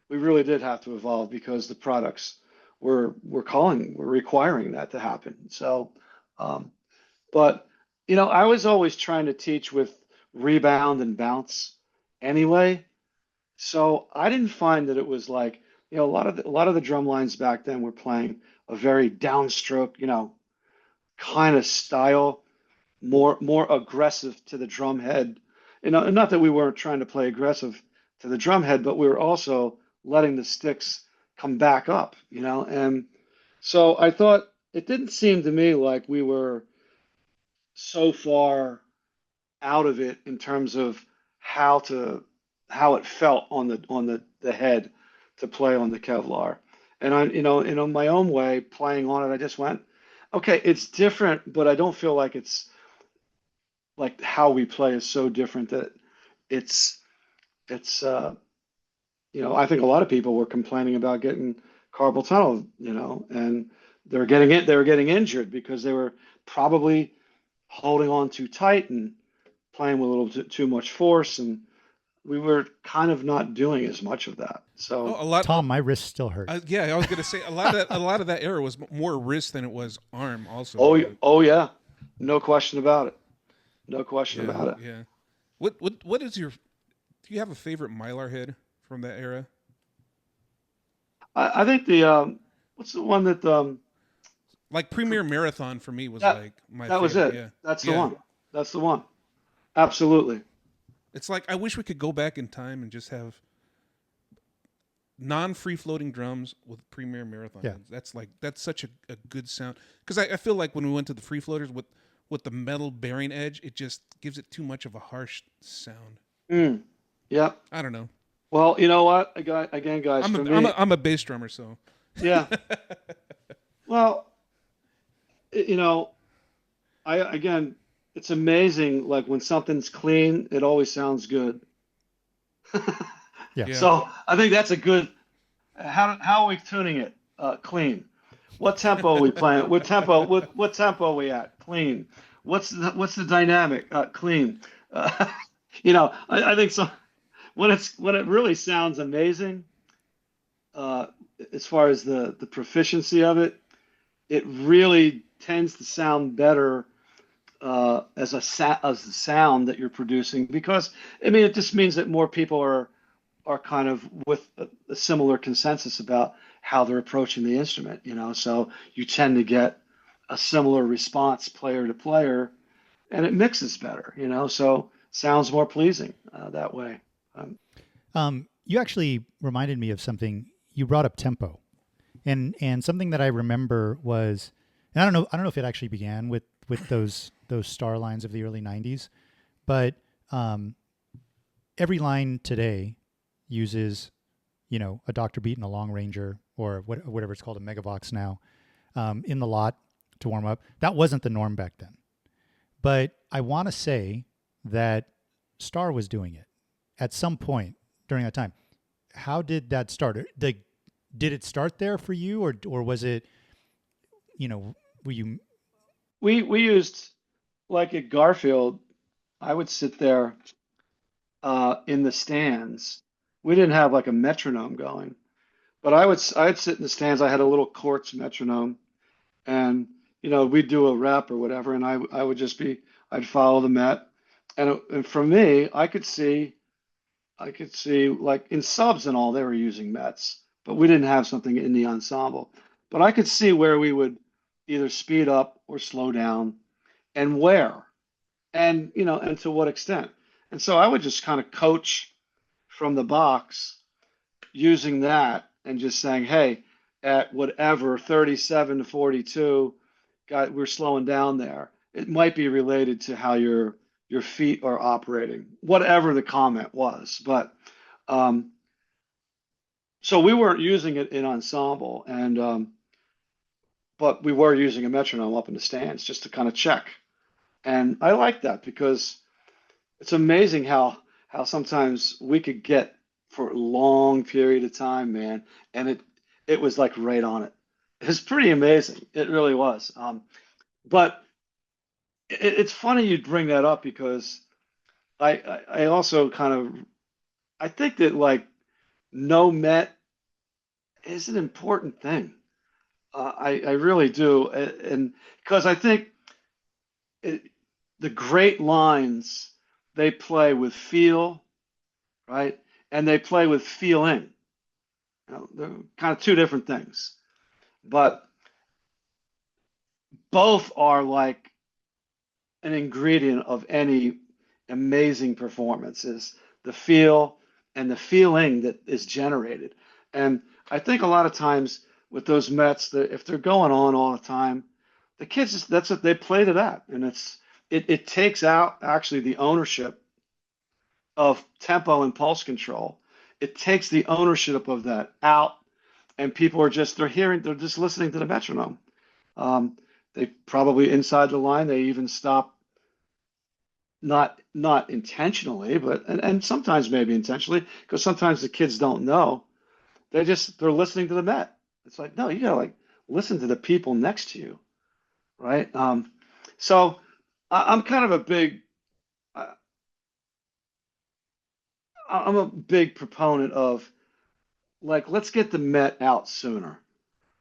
S3: We really did have to evolve because the products were requiring that to happen. So, but I was always trying to teach with rebound and bounce anyway. So I didn't find that it was like, a lot of the drum lines back then were playing a very downstroke, kind of style, more aggressive to the drum head. And not that we weren't trying to play aggressive to the drum head, but we were also letting the sticks come back up, And so I thought it didn't seem to me like we were so far out of it in terms of how to how it felt on the head to play on the Kevlar. And in my own way, playing on it, I just went, okay, it's different, but I don't feel like it's like how we play is so different that it's it's I think a lot of people were complaining about getting carpal tunnel, and they were getting injured because they were probably holding on too tight and playing with a little too much force, and we were kind of not doing as much of that.
S1: Oh,
S3: So,
S1: a lot.
S2: Tom, my wrist still hurts.
S1: Yeah, I was gonna say a lot of that era was more wrist than it was arm. Also,
S3: oh yeah, no question about it. No question
S1: yeah,
S3: about it.
S1: yeah. What is your? Do you have a favorite Mylar head from that era?
S3: I think what's the one that
S1: Like Premier Marathon for me was
S3: that
S1: like my
S3: that was
S1: favorite.
S3: it.
S1: Yeah,
S3: That's the
S1: yeah.
S3: one. That's the one. Absolutely.
S1: It's like I wish we could go back in time and just have non-free floating drums with Premier Marathon
S2: Yeah.
S1: heads. That's such a good sound because I feel like when we went to the free floaters with the metal bearing edge, it just gives it too much of a harsh sound.
S3: Mm. Yep.
S1: I don't know.
S3: Well, you know what? Again, guys, for me,
S1: I'm a bass drummer, so
S3: yeah. Well, you know, I again, it's amazing. Like when something's clean, it always sounds good.
S2: Yeah.
S1: yeah.
S3: So I think that's a good. How are we tuning it? Clean. What tempo are we playing? What tempo are we at? Clean. What's the dynamic? Clean. Uh, I think so. When it really sounds amazing, uh, as far as the proficiency of it, it really tends to sound better as the sound that you're producing because I mean it just means that more people are kind of with a similar consensus about how they're approaching the instrument. So you tend to get a similar response player to player, and it mixes better. So sounds more pleasing that way. Um,
S2: You actually reminded me of something. You brought up tempo, and something that I remember was, and I don't know if it actually began with those star lines of the early '90s, but every line today uses, a Dr. Beat and a Long Ranger or whatever it's called, a Megavox now, in the lot to warm up. That wasn't the norm back then. But I want to say that Star was doing it at some point during that time. How did that start? Did it start there for you, or was it, were you?
S3: we used like at Garfield, I would sit there in the stands. We didn't have like a metronome going, but I'd sit in the stands. I had a little quartz metronome, and we'd do a rep or whatever, and I would just be I'd follow the met, and for me, I could see like in subs and all they were using mets, but we didn't have something in the ensemble. But I could see where we would either speed up or slow down, and where, and to what extent. And so I would just kind of coach from the box using that and just saying, hey, at whatever 37 to 42, we're slowing down there. It might be related to how your feet are operating, whatever the comment was. But um, so we weren't using it in ensemble, and but we were using a metronome up in the stands just to kind of check. And I like that because it's amazing how sometimes we could get for a long period of time, man, and it was like right on it. It's pretty amazing. It really was. But it's funny you'd bring that up because I also kind of I think that like no met is an important thing. I really do, and because I think it, the great lines they play with feel, right? And they play with feeling. They're kind of two different things. But both are like an ingredient of any amazing performance is the feel and the feeling that is generated. And I think a lot of times with those Mets, that if they're going on all the time, the kids just, that's what they play to that, and it takes out actually the ownership of tempo and pulse control. It takes the ownership of that out, and people are just they're just listening to the metronome. They probably inside the line they even stop, not intentionally, but and sometimes maybe intentionally, because sometimes the kids don't know. They're listening to the Met. It's like, no, you gotta like listen to the people next to you, right? So I'm kind of a big I- I'm a big proponent of like let's get the Met out sooner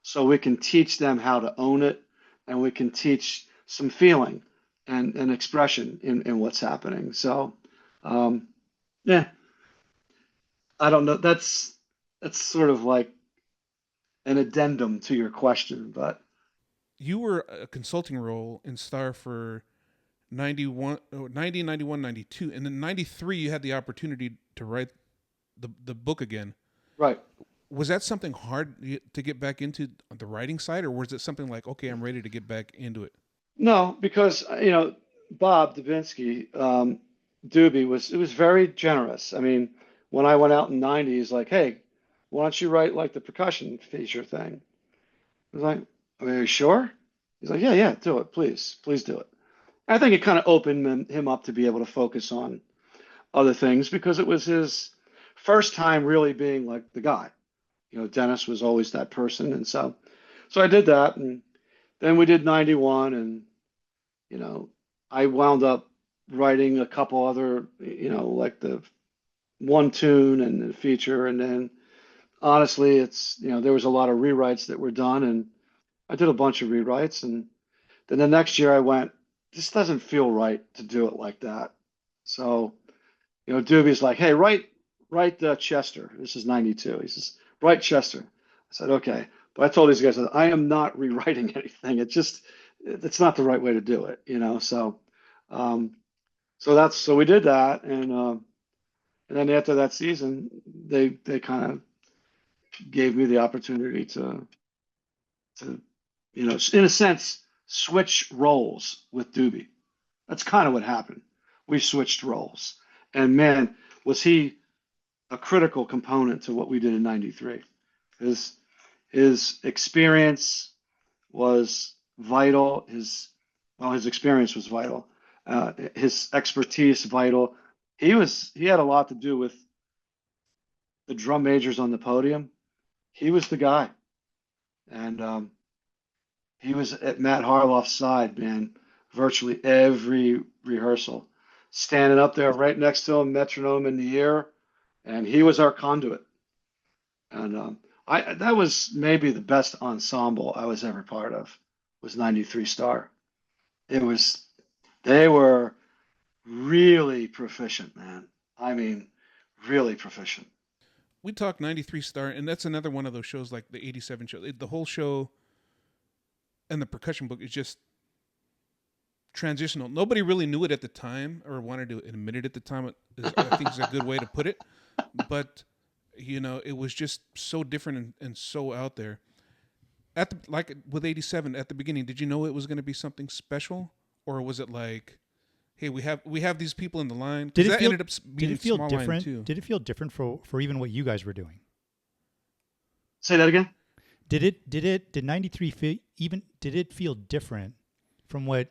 S3: so we can teach them how to own it, and we can teach some feeling and expression in what's happening. So um, yeah, I don't know. That's sort of like an addendum to your question, but
S1: You were a consulting role in Star for 91, 90, 91, 92, and then 93 you had the opportunity to write the book again.
S3: right.
S1: Was that something hard to get back into the writing side, or was it something like, okay, I'm ready to get back into it?
S3: No, because Bob Dubinsky, Doobie was it was very generous. I mean, when I went out in '90, he's like, "Hey, why don't you write like the percussion feature thing?" I was like, "Are you sure?" He's like, "Yeah, yeah, do it, please, please do it." I think it kind of opened him up to be able to focus on other things because it was his first time really being like the guy. Dennis was always that person, and so I did that, and then we did '91, and you know, I wound up writing a couple other, like the one tune and the feature, and then honestly, there was a lot of rewrites that were done, and I did a bunch of rewrites, and then the next year I went, this doesn't feel right to do it like that. So, Doobie's like, hey, write Chester. This is '92. He says, write Chester. I said, okay. But I told these guys that I am not rewriting anything. It's not the right way to do it, um, so we did that, and then after that season, they kind of gave me the opportunity to in a sense switch roles with Doobie. That's kind of what happened. We switched roles, and man, was he a critical component to what we did in '93. His his experience was vital. His experience was vital. His expertise vital. He had a lot to do with the drum majors on the podium. He was the guy, and he was at Matt Harloff's side, man, virtually every rehearsal, standing up there right next to him, metronome in the ear, and he was our conduit. And I that was maybe the best ensemble I was ever part of was '93 Star. It was they were really proficient, man. I mean, really proficient.
S1: We talked 93 Star, and that's another one of those shows like the 87 show. The whole show and the percussion book is just transitional. Nobody really knew it at the time or wanted to admit it at the time. I think is a good way to put it. But it was just so different and so out there. Like with 87 at the beginning, did you know it was going to be something special, or was it like, hey, we have these people in the line?
S2: Did it
S1: that
S2: feel
S1: ended up
S2: did
S1: being
S2: it feel
S1: small line
S2: different?
S1: too.
S2: Did it feel different for even what you guys were doing?
S3: Say that again.
S2: Did 93 did it feel different from what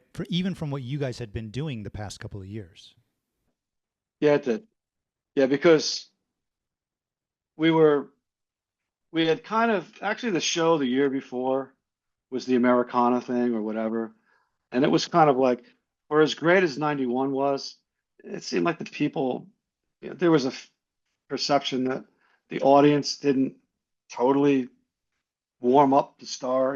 S2: you guys had been doing the past couple of years?
S3: Yeah, it did. Yeah, because we were we had kind of actually the show the year before was the Americana thing or whatever. And it was kind of like, for as great as '91 was, it seemed like the people, there was a perception that the audience didn't totally warm up the Star.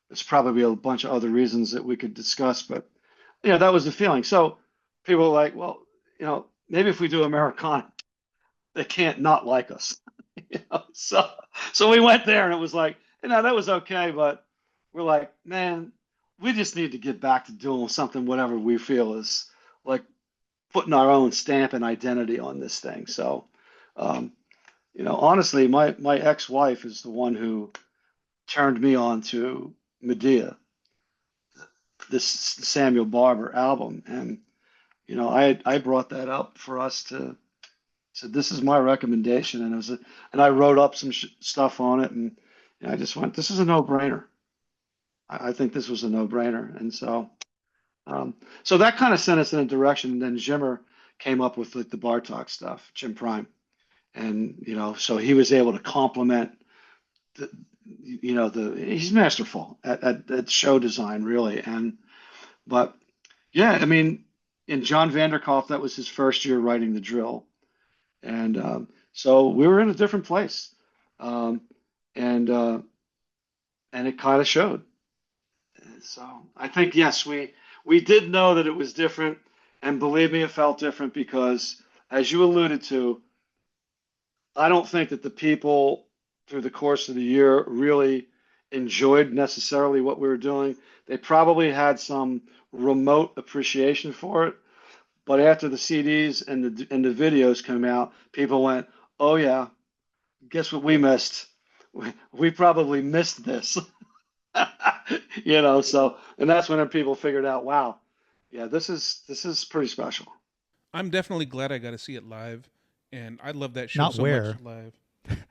S3: There's probably a bunch of other reasons that we could discuss, but that was the feeling. So people were like, well, maybe if we do Americana, they can't not like us. So we went there and it was like, that was okay, but we're like, man, we just need to get back to doing something, whatever we feel is like putting our own stamp and identity on this thing. So, um, honestly, my ex-wife is the one who turned me on to Medea, this Samuel Barber album, and I brought that up for us to. So this is my recommendation, and and I wrote up some stuff on it, and I just went, this is a no-brainer. I think this was a no-brainer, and so that kind of sent us in a direction. And then Jimmer came up with like the Bartok stuff, Jim Prime, and so he was able to complement the, he's masterful at show design, really, but yeah, I mean, in John Vanderkolk, that was his first year writing the drill. And so we were in a different place, um, and it kind of showed. So I think yes, we did know that it was different, and believe me, it felt different because, as you alluded to, I don't think that the people through the course of the year really enjoyed necessarily what we were doing. They probably had some remote appreciation for it, but after the CDs and the videos came out, people went, "Oh yeah, guess what we missed? We probably missed this." So and that's when people figured out, wow, yeah, this is pretty special.
S1: I'm definitely glad I got to see it live, and I love that show
S2: Not
S1: so
S2: where.
S1: much live.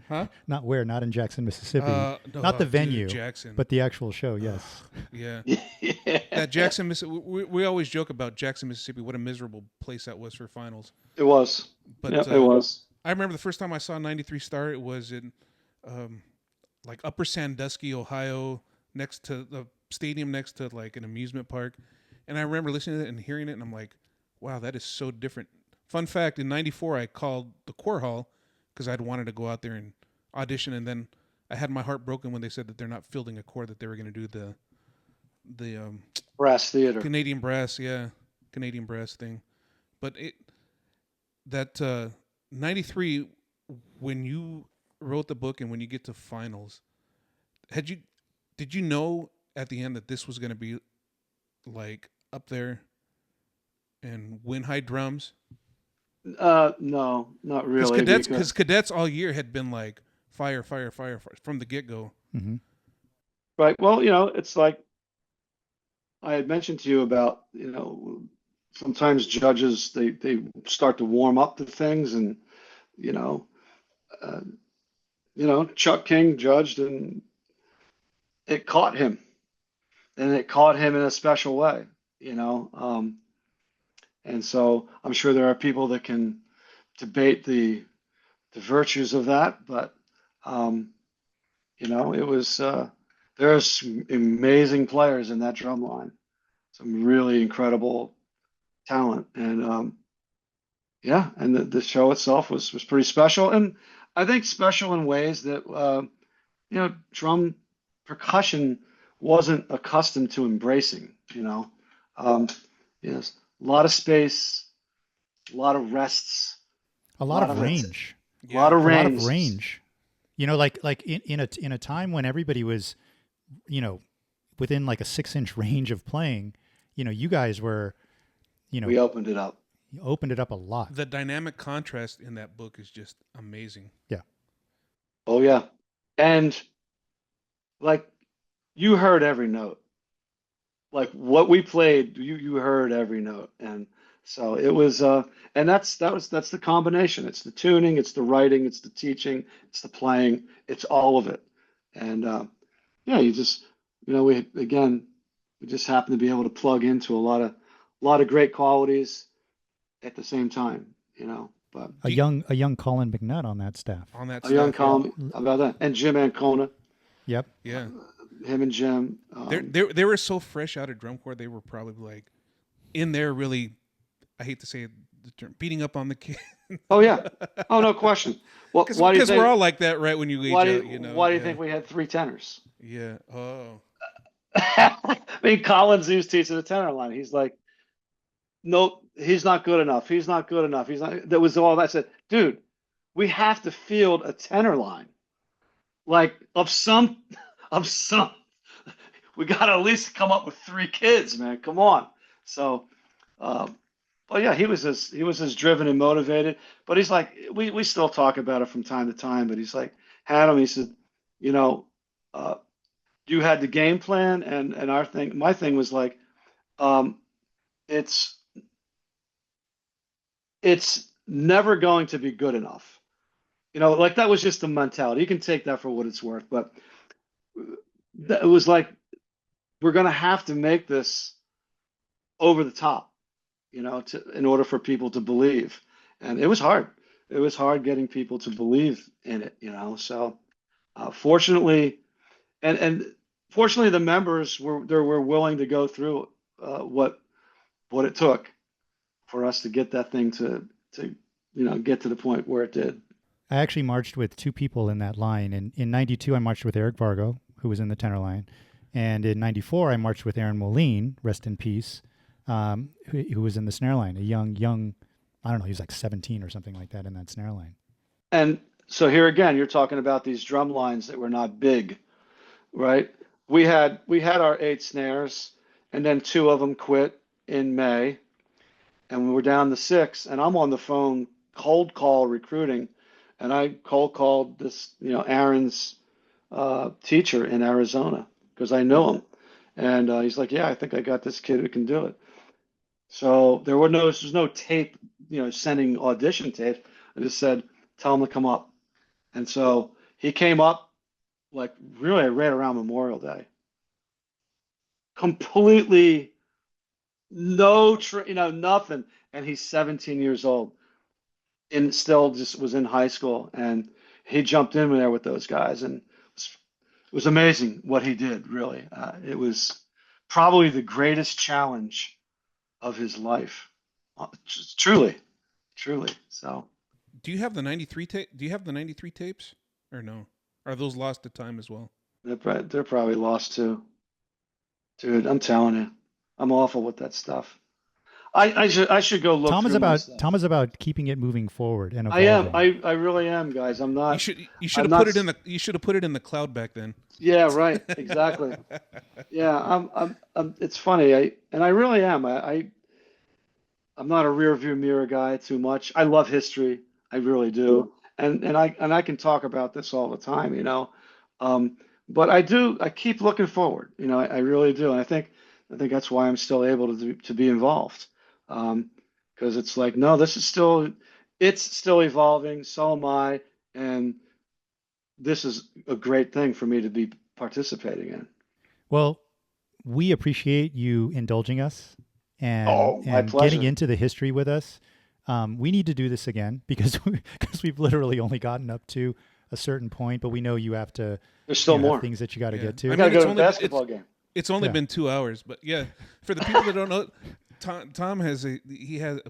S1: Huh?
S2: Not where, not in Jackson, Mississippi.
S1: No,
S2: Not the
S1: dude,
S2: venue,
S1: Jackson.
S2: but the actual show, yes.
S1: Yeah.
S3: Yeah.
S1: That Jackson, Mississippi. We always joke about Jackson, Mississippi. What a miserable place that was for finals.
S3: It was.
S1: But
S3: Yep, it was.
S1: I remember the first time I saw 93 Star. It was in like Upper Sandusky, Ohio, next to the stadium, next to like an amusement park. And I remember listening to it and hearing it, and I'm like, wow, that is so different. Fun fact, in 94, I called the Core Hall because I'd wanted to go out there and audition, and then I had my heart broken when they said that they're not fielding a core, that they were going to do the
S3: Brass theater.
S1: Canadian brass thing. But that 93, when you wrote the book and when you get to finals, did you know at the end that this was going to be like up there and win high drums?
S3: No, not really.
S1: Because cadets all year had been like fire from the get-go.
S2: Mm-hmm.
S3: Right. Well, it's like I had mentioned to you about, sometimes judges they start to warm up to things, and you know, uh, Chuck King judged, and it caught him, and it caught him in a special way, and so I'm sure there are people that can debate the virtues of that, but it was there's some amazing players in that drum line, some really incredible talent, and yeah, and the show itself was pretty special, and I think special in ways that drum percussion wasn't accustomed to embracing. Yes, a lot of space, a lot of rests,
S2: a lot of range,
S3: a lot of
S2: a lot
S3: range.
S2: of range. Like in a time when everybody was, within like a 6-inch range of playing, you guys were,
S3: We opened it up.
S2: you opened it up a lot.
S1: The dynamic contrast in that book is just amazing.
S2: Yeah.
S3: Oh yeah, and like you heard every note. Like what we played, you heard every note, and so it was. And that's the combination. It's the tuning, it's the writing, it's the teaching, it's the playing, it's all of it. And yeah, you just we just happen to be able to plug into a lot of great qualities at the same time. But
S2: A young Colin McNutt on that staff.
S1: On that
S3: a young
S1: stuff,
S3: Colin, how about that, and Jim Ancona,
S2: Yep.
S1: yeah.
S3: him and Jim.
S1: They were so fresh out of drum corps. They were probably like in there really, I hate to say the term, beating up on the kid.
S3: Oh yeah, oh no question. Well, why do you
S1: Because
S3: think?
S1: we're all like that, right? When you age
S3: Why
S1: out,
S3: why do you
S1: yeah.
S3: think we had 3 tenors?
S1: Yeah. Oh.
S3: I mean, Collins, he was teaching the tenor line. He's like, nope, he's not good enough. He's not good enough. He's not. That was all that I said, dude. We have to field a tenor line, like of some. we got to at least come up with 3 kids, man. Come on. So, but yeah, he was as driven and motivated. But he's like, we still talk about it from time to time. But he's like, Hannum, he said, you know, you had the game plan, and my thing was like, it's never going to be good enough. Like that was just the mentality. You can take that for what it's worth, but it was like we're going to have to make this over the top, in order for people to believe. And it was hard. It was hard getting people to believe in it, So fortunately, and fortunately, the members were willing to go through what it took for us to get that thing to get to the point where it did.
S2: I actually marched with 2 people in that line. In 92, I marched with Eric Vargo, who was in the tenor line. And in 94, I marched with Aaron Moline, rest in peace, who was in the snare line, a young, I don't know, he was like 17 or something like that in that snare line.
S3: And so here again, you're talking about these drum lines that were not big, right? We had our 8 snares, and then 2 of them quit in May, and we were down to 6, and I'm on the phone cold call recruiting, and I cold called this, Aaron's teacher in Arizona, because I know him. And he's like, yeah, I think I got this kid who can do it. So there was no tape, sending audition tapes. I just said, tell him to come up. And so he came up like really right around Memorial Day. Completely nothing. And he's 17 years old and still just was in high school. And he jumped in there with those guys, and it was amazing what he did, really. It was probably the greatest challenge of his life. Truly. So,
S1: do you have the 93 tape? Do you have the 93 tapes or no? Are those lost to time as well?
S3: They're probably lost too. Dude, I'm telling you, I'm awful with that stuff. I should go look.
S2: Tom is about keeping it moving forward and evolving.
S3: I am. I really am, guys. I'm not.
S1: You should have put it in the. You should have put it in the cloud back then.
S3: Yeah, right. Exactly. Yeah, I'm. It's funny. I really am. I'm not a rear view mirror guy too much. I love history. I really do. And I can talk about this all the time, But I keep looking forward, I really do. And I think that's why I'm still able to be involved. Because it's like, no, it's still evolving. So am I. And this is a great thing for me to be participating in.
S2: Well, we appreciate you indulging us
S3: my
S2: and
S3: pleasure.
S2: getting into the history with us. We need to do this again because we've literally only gotten up to a certain point, but we know you have to.
S3: There's still more
S2: things that you got to get to.
S3: I got to go to a basketball game.
S1: It's only been 2 hours, but yeah, for the people that don't know, Tom has a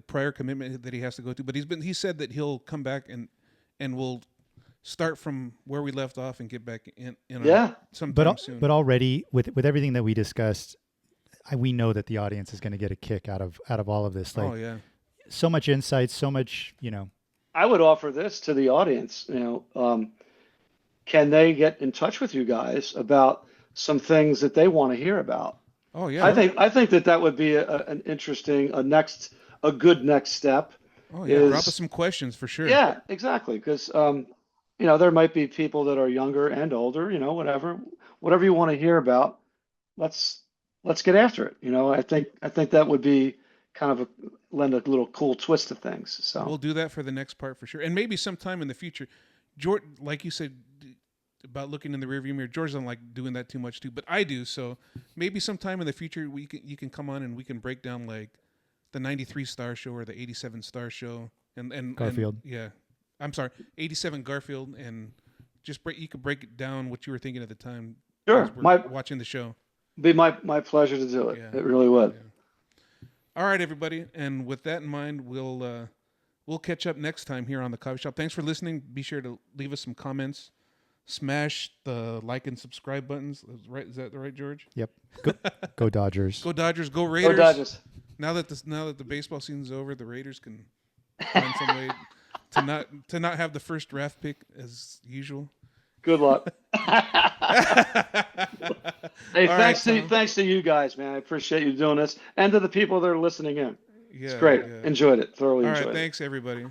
S1: prior commitment that he has to go to, but he said that he'll come back and we'll start from where we left off and get back in sometime soon.
S2: But already with everything that we discussed, we know that the audience is going to get a kick out of all of this. Like, so much insight, so much,
S3: I would offer this to the audience. Can they get in touch with you guys about some things that they want to hear about?
S1: Oh yeah.
S3: I think that would be an interesting a good next step.
S1: Oh yeah. Drop us some questions for sure.
S3: Yeah, exactly. Because there might be people that are younger and older. Whatever you want to hear about. Let's get after it. I think that would be kind of lend a little cool twist to things. So
S1: we'll do that for the next part for sure, and maybe sometime in the future. George, like you said about looking in the rearview mirror, George doesn't like doing that too much too, but I do. So maybe sometime in the future you can come on and we can break down like the 93 Star Show or the 87 Star Show and
S2: Garfield.
S1: I'm sorry, 87 Garfield, and you could break it down what you were thinking at the time.
S3: Sure,
S1: watching the show.
S3: Be my pleasure to do it. Yeah. It really would.
S1: Yeah. All right, everybody, and with that in mind, we'll catch up next time here on the Coffee Shop. Thanks for listening. Be sure to leave us some comments. Smash the like and subscribe buttons. Is that right, George?
S2: Yep. Go Dodgers.
S1: Go Dodgers. Go Raiders.
S3: Go Dodgers.
S1: Now that the baseball season's over, the Raiders can find some way to not have the first draft pick as usual.
S3: Good luck. Hey,
S1: All right,
S3: thanks to you guys, man. I appreciate you doing this, and to the people that are listening in. It's
S1: Yeah,
S3: great.
S1: yeah.
S3: Enjoyed it. Thoroughly
S1: All right,
S3: enjoyed it.
S1: thanks everybody.